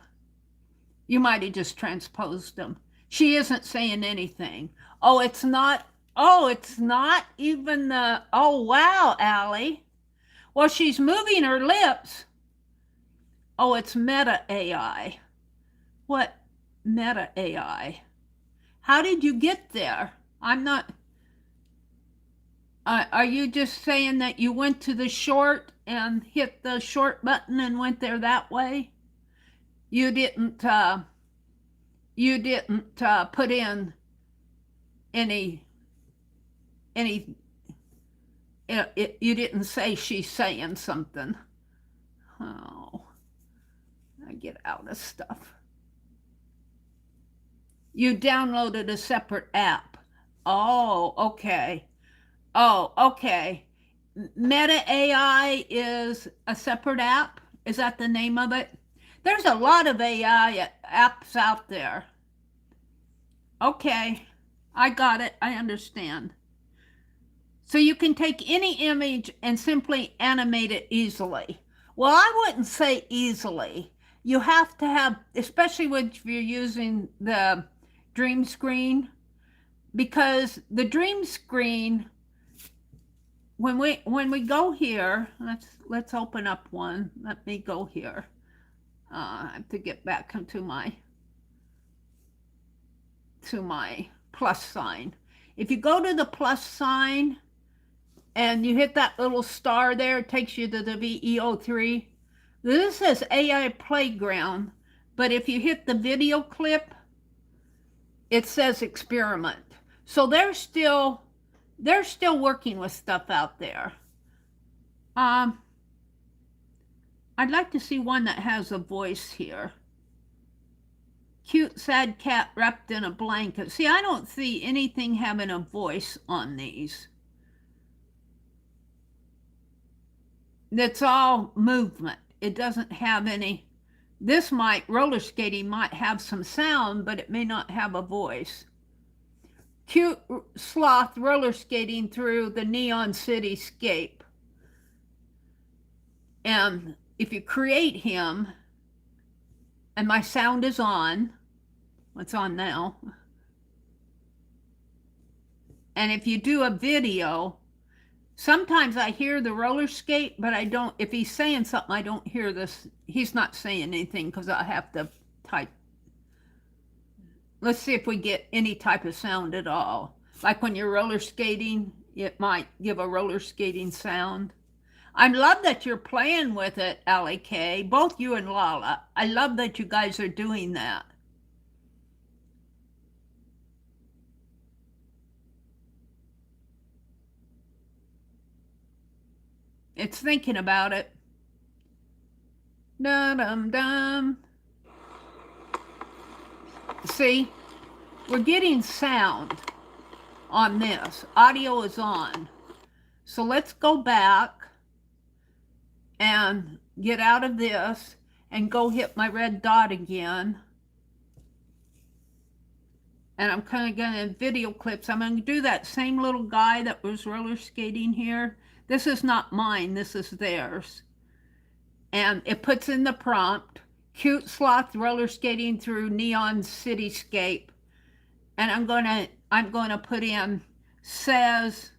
S1: You might have just transposed them. She isn't saying anything. Oh, it's not. Oh, it's not even the. Oh, wow, Allie. Well, she's moving her lips. Oh, it's Meta AI. What? Meta AI. How did you get there? I'm not. Are you just saying that you went to the short and hit the short button and went there that way? You didn't put in any. You didn't say she's saying something. Oh, I get out of stuff. You downloaded a separate app. Oh, okay. Oh, okay. Meta AI is a separate app? Is that the name of it? There's a lot of AI apps out there. Okay, I got it. I understand. So you can take any image and simply animate it easily. Well, I wouldn't say easily. You have to have, especially if you're using the dream screen, because the dream screen, when we go here, let's open up one. Let me go here. I have to get back into my plus sign. If you go to the plus sign and you hit that little star there, it takes you to the VEO3. This says AI Playground, but if you hit the video clip, it says experiment. So they're still working with stuff out there. I'd like to see one that has a voice here. Cute sad cat wrapped in a blanket. See, I don't see anything having a voice on these. That's all movement. It doesn't have any. This roller skating might have some sound, but it may not have a voice. Cute sloth roller skating through the neon cityscape. And if you create him, and my sound is on, it's on now. And if you do a video, sometimes I hear the roller skate, but I don't, if he's saying something, I don't hear this. He's not saying anything because I have to type. Let's see if we get any type of sound at all. Like when you're roller skating, it might give a roller skating sound. I love that you're playing with it, Allie K. Both you and Lala. I love that you guys are doing that. It's thinking about it. Dum-dum-dum. See, we're getting sound on this. Audio is on. So let's go back and get out of this and go hit my red dot again. And I'm kind of going to video clips. I'm going to do that same little guy that was roller skating here. This is not mine, this is theirs. And it puts in the prompt, cute sloth roller skating through neon cityscape. And I'm going to put in says,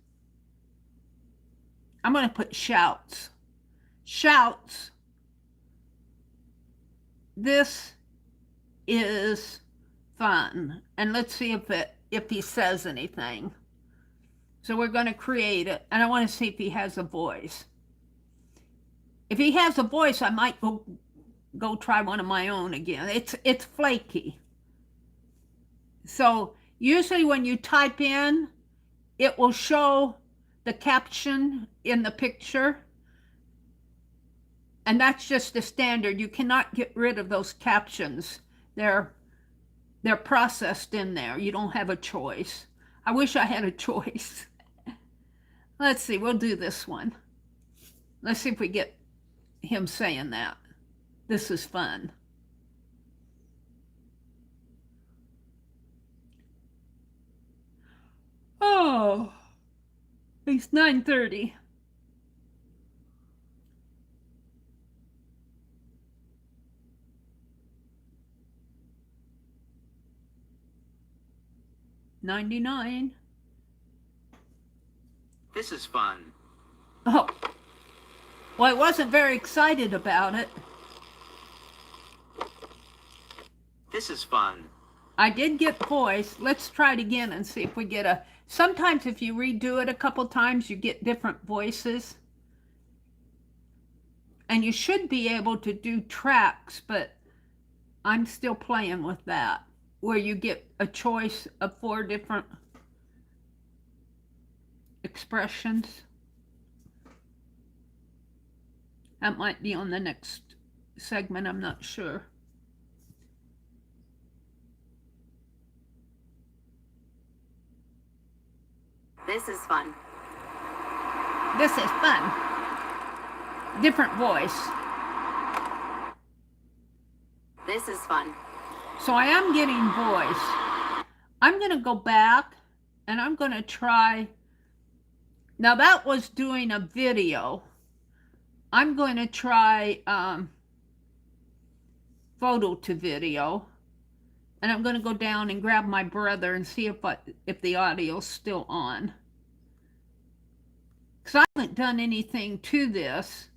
S1: I'm going to put shouts. Shouts, this is fun. And let's see if he says anything. So we're going to create it, and I want to see if he has a voice. If he has a voice, I might go try one of my own again. It's flaky. So usually when you type in, it will show the caption in the picture. And that's just the standard. You cannot get rid of those captions. They're processed in there. You don't have a choice. I wish I had a choice. Let's see, we'll do this one. Let's see if we get him saying that. This is fun. Oh, it's 9:30. $99.
S4: This is fun.
S1: Oh, well, I wasn't very excited about it.
S4: This is fun.
S1: I did get voice. Let's try it again and see if we get a... Sometimes if you redo it a couple times, you get different voices. And you should be able to do tracks, but I'm still playing with that, where you get a choice of 4 different expressions. That might be on the next segment, I'm not sure.
S5: This is fun.
S1: This is fun. Different voice.
S5: This is fun.
S1: So I am getting voice. I'm going to go back and I'm going to try. Now that was doing a video. I'm going to try photo to video. And I'm going to go down and grab my brother and see if the audio's still on. Because I haven't done anything to this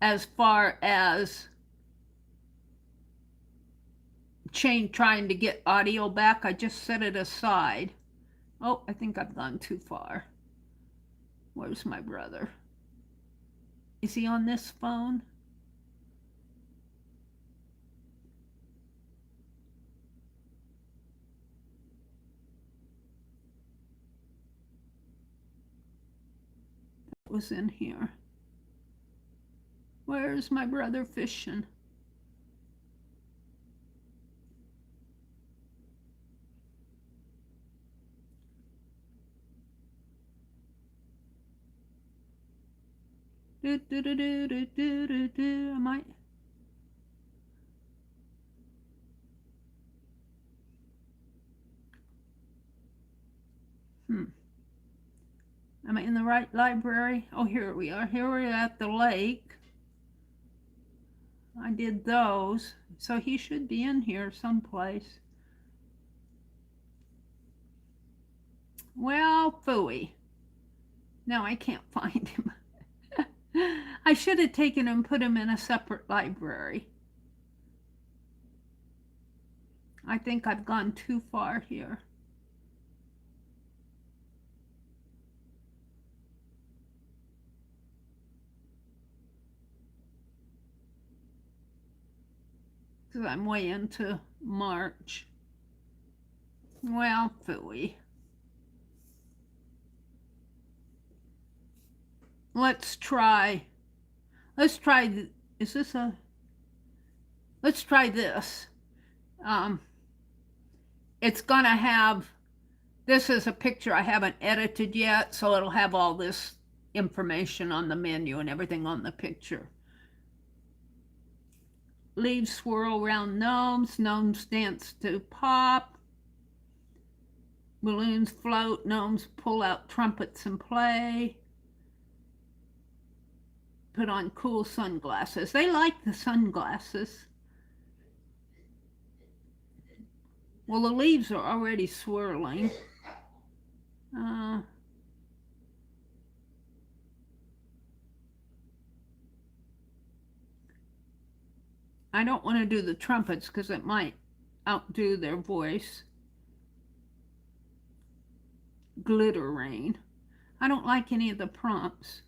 S1: as far as trying to get audio back. I just set it aside. Oh, I think I've gone too far. Where's my brother? Is he on this phone? That was in here. Where's my brother fishing? I might. Am I in the right library? Oh, here we are. Here we're at the lake. I did those, so he should be in here someplace. Well, phooey. Now I can't find him. I should have taken him and put him in a separate library. I think I've gone too far here. Because I'm way into March. Well, phooey. Let's try is this a, let's try this. It's gonna have, this is a picture I haven't edited yet, so it'll have all this information on the menu and everything on the picture. Leaves swirl around gnomes, gnomes dance to pop, balloons float, gnomes pull out trumpets and play. Put on cool sunglasses. They like the sunglasses. Well, the leaves are already swirling. I don't want to do the trumpets because it might outdo their voice. Glitter rain. I don't like any of the prompts.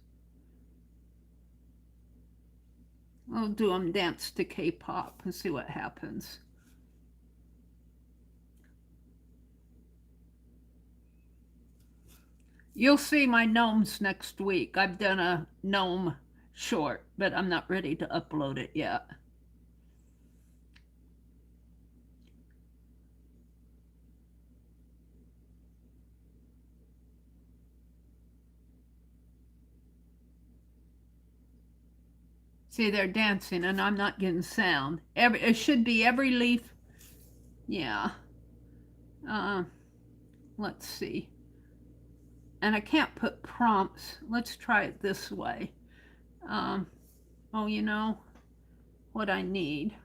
S1: I'll do them dance to K-pop and see what happens. You'll see my gnomes next week. I've done a gnome short, but I'm not ready to upload it yet. See, they're dancing and I'm not getting sound. It should be every leaf. Yeah. Let's see. And I can't put prompts. Let's try it this way. Oh, you know what I need?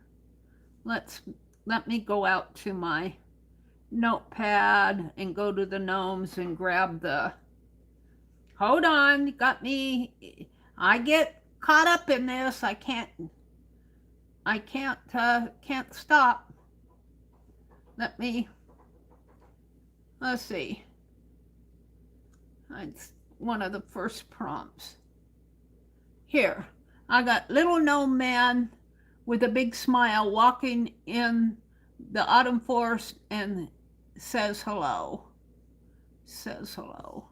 S1: Let me go out to my notepad and go to the gnomes and grab the, hold on, got me, I get caught up in this. I can't stop. Let's see. It's one of the first prompts. Here, I got little gnome man with a big smile walking in the autumn forest and says hello. Says hello.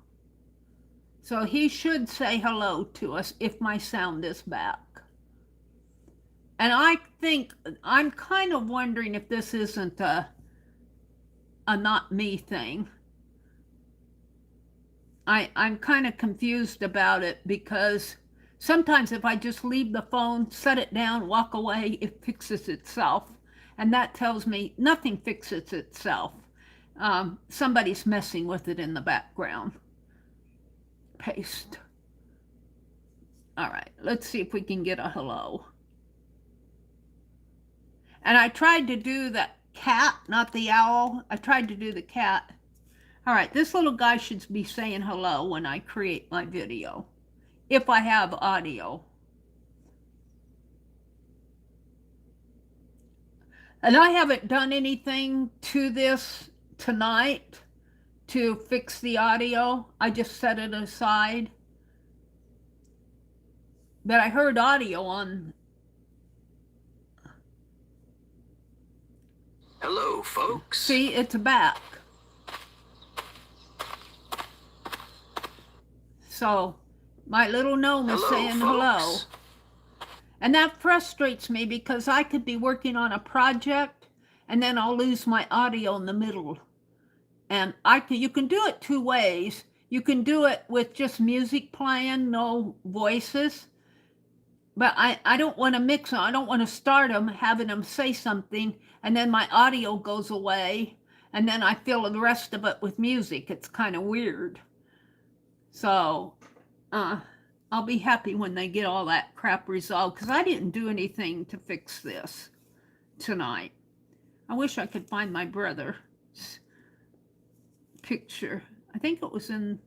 S1: So he should say hello to us if my sound is back. And I think, I'm kind of wondering if this isn't a not me thing. I'm kind of confused about it because sometimes if I just leave the phone, set it down, walk away, it fixes itself. And that tells me nothing fixes itself. Somebody's messing with it in the background. Paste. All right, let's see if we can get a hello. And I tried to do the cat, not the owl. I tried to do the cat. All right, this little guy should be saying hello when I create my video, if I have audio. And I haven't done anything to this tonight to fix the audio. I just set it aside. But I heard audio on.
S3: Hello, folks.
S1: See, it's back. So my little gnome is saying hello. And that frustrates me because I could be working on a project and then I'll lose my audio in the middle. And you can do it two ways. You can do it with just music playing, no voices. But I don't want to mix them. I don't want to start them, having them say something, and then my audio goes away, and then I fill the rest of it with music. It's kind of weird. So I'll be happy when they get all that crap resolved, because I didn't do anything to fix this tonight. I wish I could find my brother's picture. I think it was in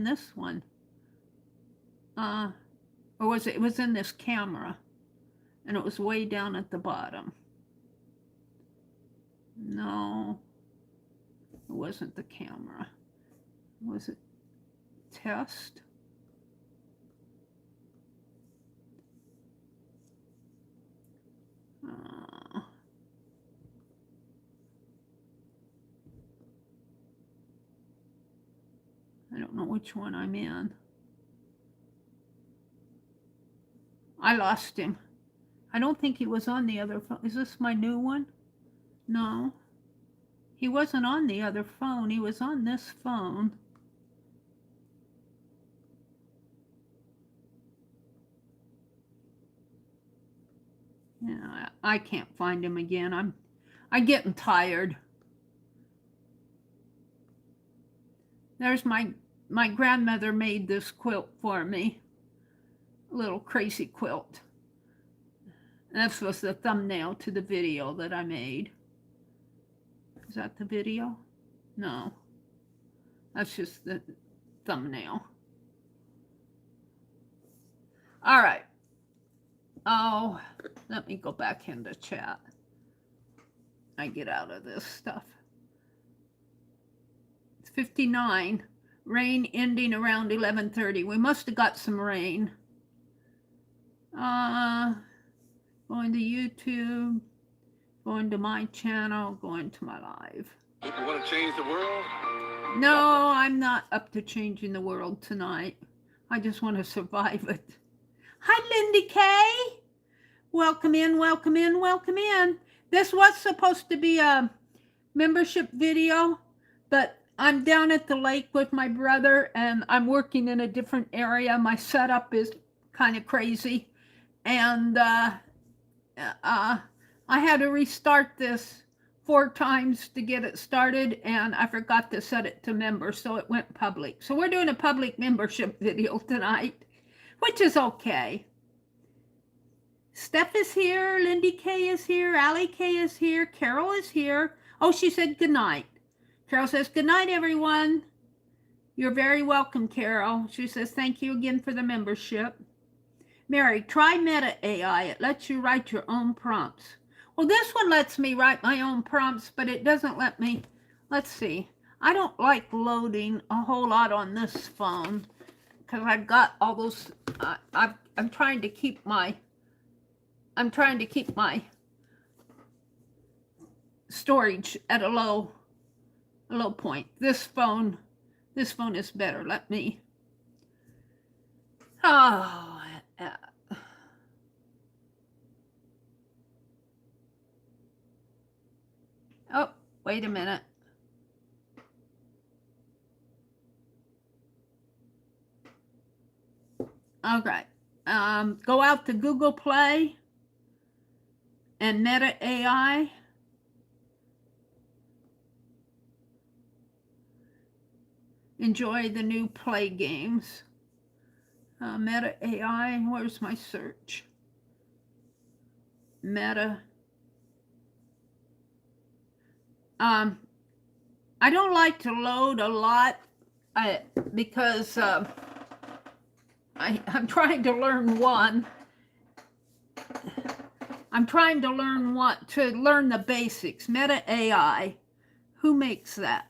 S1: this one. Or was it? It was in this camera, and it was way down at the bottom. No, it wasn't the camera. Was it test? I don't know which one I'm in. I lost him. I don't think he was on the other phone. Is this my new one? No. He wasn't on the other phone. He was on this phone. Yeah, I can't find him again. I'm getting tired. There's my grandmother made this quilt for me. A little crazy quilt. This was the thumbnail to the video that I made. Is that the video? No. That's just the thumbnail. All right. Oh, let me go back into chat. I get out of this stuff. It's 59. Rain ending around 11:30. We must have got some rain. Going to YouTube, going to my channel, going to my live.
S6: You want to change the world?
S1: No, I'm not up to changing the world tonight. I just want to survive it. Hi, Lindy K. Welcome in, welcome in, welcome in. This was supposed to be a membership video, but I'm down at the lake with my brother and I'm working in a different area. My setup is kind of crazy. And I had to restart this 4 times to get it started, and I forgot to set it to members, so it went public. So we're doing a public membership video tonight, which is okay. Steph is here, Lindy K is here, Allie K is here, Carol is here. Oh, she said good night. Carol says, good night, everyone. You're very welcome, Carol. She says, thank you again for the membership. Mary, try Meta AI. It lets you write your own prompts. Well, this one lets me write my own prompts, but it doesn't let me. Let's see. I don't like loading a whole lot on this phone because I've got all those. I'm trying to keep my. I'm trying to keep my storage at a low point. This phone is better. Let me. Oh. Oh, wait a minute. Okay. Go out to Google Play and Meta AI. Enjoy the new play games. Meta AI, where's my search? Meta. I don't like to load a lot because I'm trying to learn one. I'm trying to learn the basics. Meta AI. Who makes that?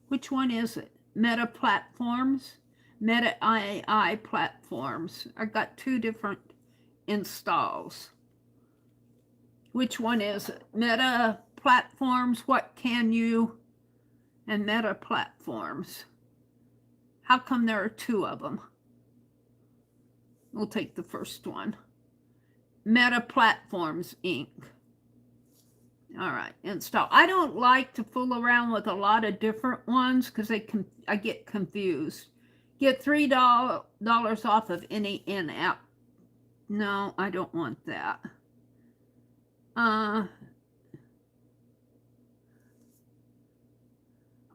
S1: Which one is it? Meta Platforms? Meta AI Platforms. I got 2 different installs. Which one is it? Meta Platforms, what can you? And Meta Platforms. How come there are 2 of them? We'll take the first one. Meta Platforms Inc. All right, install. I don't like to fool around with a lot of different ones because I get confused. Get $3 off of any in-app. No, I don't want that. Oh,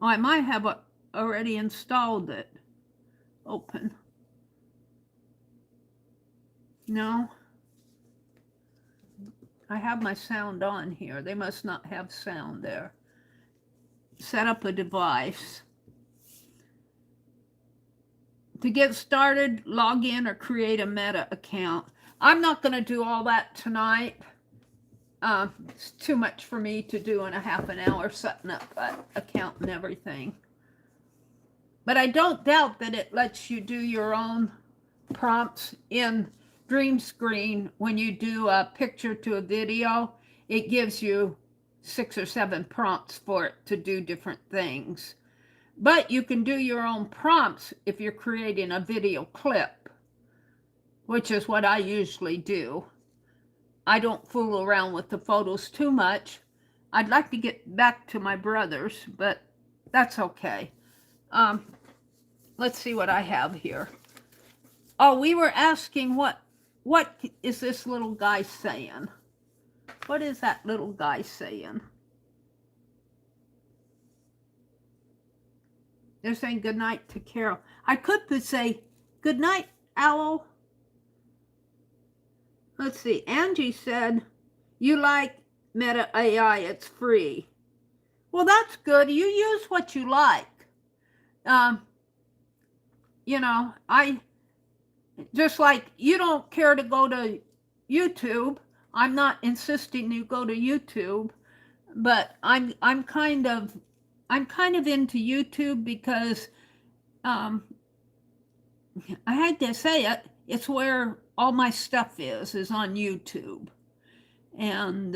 S1: I might have already installed it. Open. No. I have my sound on here. They must not have sound there. Set up a device. To get started, log in or create a Meta account. I'm not going to do all that tonight. It's too much for me to do in a half an hour setting up an account and everything. But I don't doubt that it lets you do your own prompts in Dream Screen. When you do a picture to a video, it gives you 6 or 7 prompts for it to do different things. But you can do your own prompts if you're creating a video clip, which is what I usually do. I don't fool around with the photos too much. I'd like to get back to my brothers, but that's okay. Let's see what I have here. Oh, we were asking what is this little guy saying? What is that little guy saying? They're saying good night to Carol. I could say good night, Owl. Let's see. Angie said, you like Meta AI, it's free. Well, that's good. You use what you like. You know, I just like you don't care to go to YouTube. I'm not insisting you go to YouTube, but I'm kind of into YouTube because I had to say it. It's where all my stuff is on YouTube, and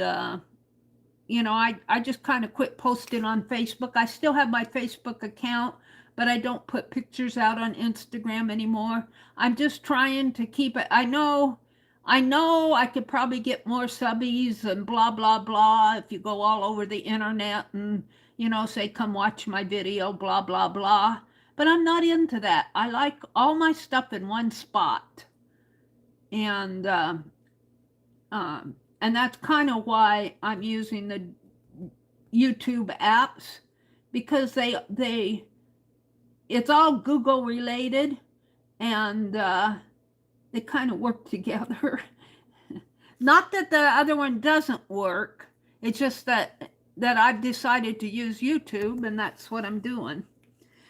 S1: you know, I just kind of quit posting on Facebook. I still have my Facebook account, but I don't put pictures out on Instagram anymore. I'm just trying to keep it. I know I could probably get more subbies and blah, blah, blah if you go all over the internet and, you know, say, come watch my video, blah, blah, blah. But I'm not into that. I like all my stuff in one spot. And that's kind of why I'm using the YouTube apps, because it's all Google related, and they kind of work together. Not that the other one doesn't work. It's just that I've decided to use YouTube, and that's what I'm doing.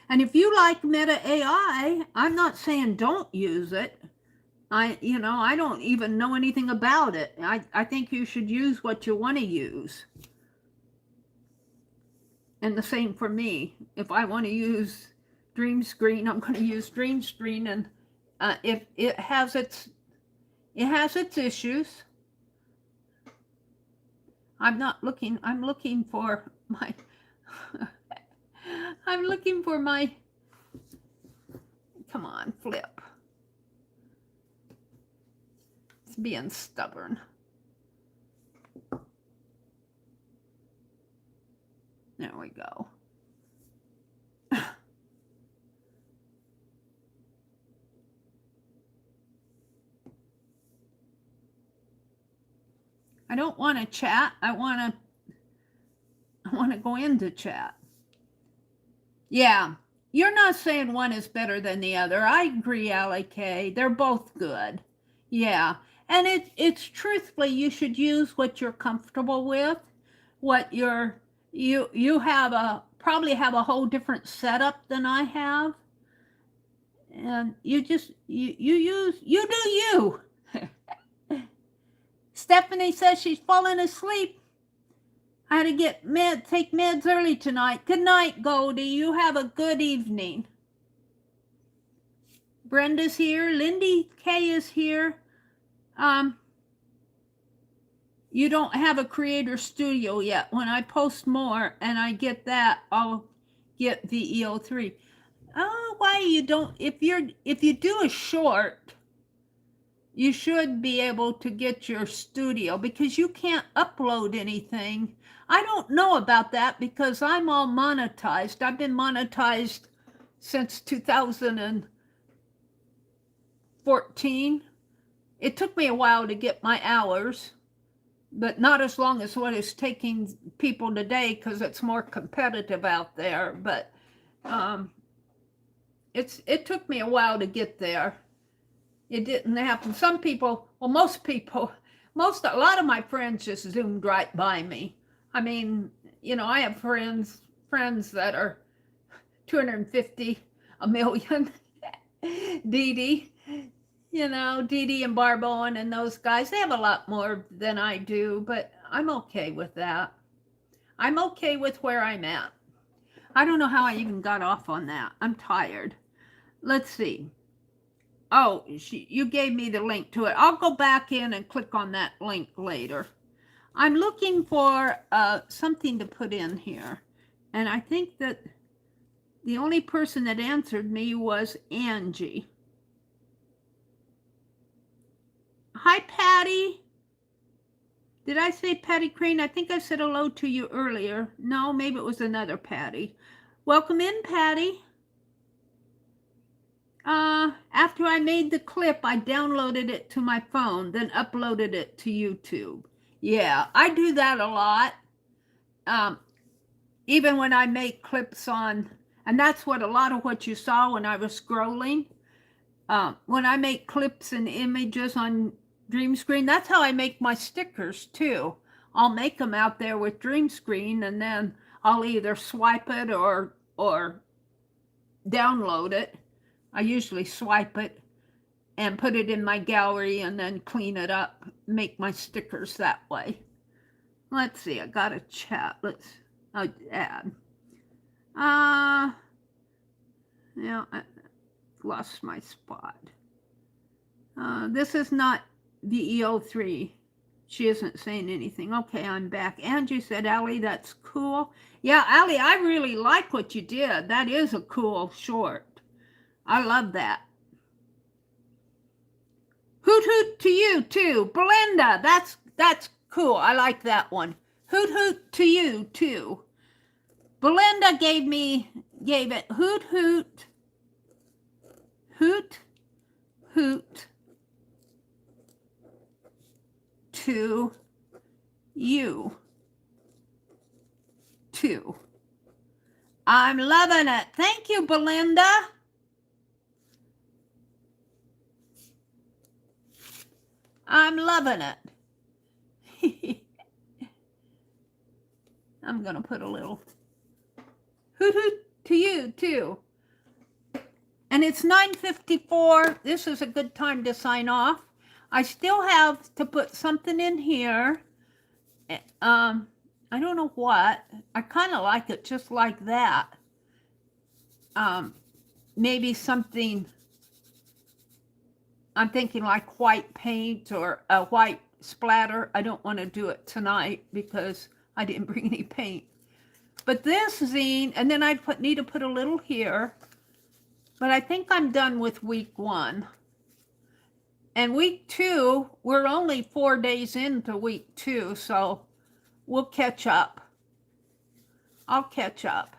S1: And if you like Meta AI, I'm not saying don't use it. I don't even know anything about it. I think you should use what you want to use. And the same for me. If I want to use Dream Screen, I'm going to use Dream Screen, and if it has its issues. I'm looking for my come on, flip. It's being stubborn. There we go. I don't want to chat. I want to go into chat. Yeah, you're not saying one is better than the other. I agree, Allie K. They're both good. Yeah, and it's truthfully, you should use what you're comfortable with, what you probably have a whole different setup than I have, and you do you. Stephanie says she's falling asleep. I had to take meds early tonight. Good night, Goldie. You have a good evening. Brenda's here. Lindy K is here. You don't have a creator studio yet. When I post more and I get that, I'll get VEO3. Oh, why you don't? If you do a short, you should be able to get your studio, because you can't upload anything. I don't know about that because I'm all monetized. I've been monetized since 2014. It took me a while to get my hours, but not as long as what is taking people today, because it's more competitive out there. But it took me a while to get there. It didn't happen. Some people, well, a lot of my friends just zoomed right by me. I mean, I have friends that are 250, a million. Dee Dee and Barboen and those guys, they have a lot more than I do, but I'm okay with that. I'm okay with where I'm at. I don't know how I even got off on that. I'm tired. Let's see. Oh, you gave me the link to it. I'll go back in and click on that link later. I'm looking for something to put in here. And I think that the only person that answered me was Angie. Hi, Patty. Did I say Patty Crane? I think I said hello to you earlier. No, maybe it was another Patty. Welcome in, Patty. After I made the clip, I downloaded it to my phone, then uploaded it to YouTube. Yeah, I do that a lot. Even when I make clips on, and that's what a lot of what you saw when I was scrolling. When I make clips and images on Dream Screen, that's how I make my stickers too. I'll make them out there with Dream Screen, and then I'll either swipe it or download it. I usually swipe it and put it in my gallery and then clean it up, make my stickers that way. Let's see, I got a chat. I'll add. Yeah, I lost my spot. This is not VEO3. She isn't saying anything. Okay, I'm back. Angie said, Allie, that's cool. Yeah, Allie, I really like what you did. That is a cool short. I love that. Hoot hoot to you too. Belinda, that's cool. I like that one. Hoot hoot to you too. Belinda gave it hoot hoot. Hoot hoot to you too. I'm loving it. Thank you, Belinda. I'm loving it. I'm going to put a little hoot hoot to you too. And it's 9:54. This is a good time to sign off. I still have to put something in here. I don't know what. I kind of like it just like that. Maybe something, I'm thinking like white paint or a white splatter. I don't want to do it tonight because I didn't bring any paint. But this zine, and then I need to put a little here. But I think I'm done with week 1. And week 2, we're only 4 days into week 2, so we'll catch up. I'll catch up.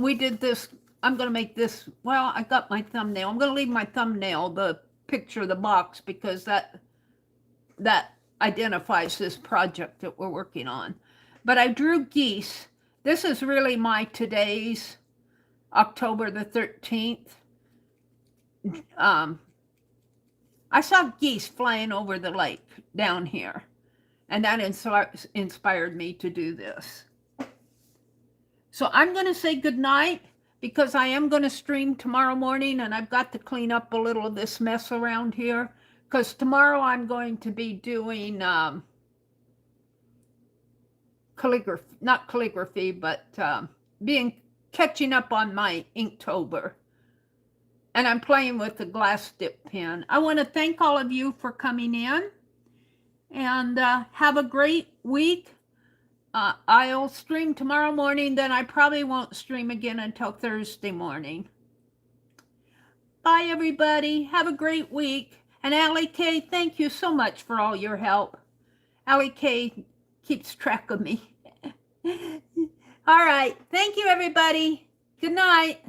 S1: We did this. I'm going to make this. Well, I got my thumbnail. I'm going to leave my thumbnail, the picture of the box, because that identifies this project that we're working on. But I drew geese. This is really my today's October the 13th. I saw geese flying over the lake down here, and that inspired me to do this. So I'm going to say good night because I am going to stream tomorrow morning, and I've got to clean up a little of this mess around here because tomorrow I'm going to be doing calligraphy, not calligraphy, but catching up on my Inktober. And I'm playing with the glass dip pen. I want to thank all of you for coming in, and have a great week. I'll stream tomorrow morning, then I probably won't stream again until Thursday morning. Bye, everybody. Have a great week. And Allie K, thank you so much for all your help. Allie K keeps track of me. All right. Thank you, everybody. Good night.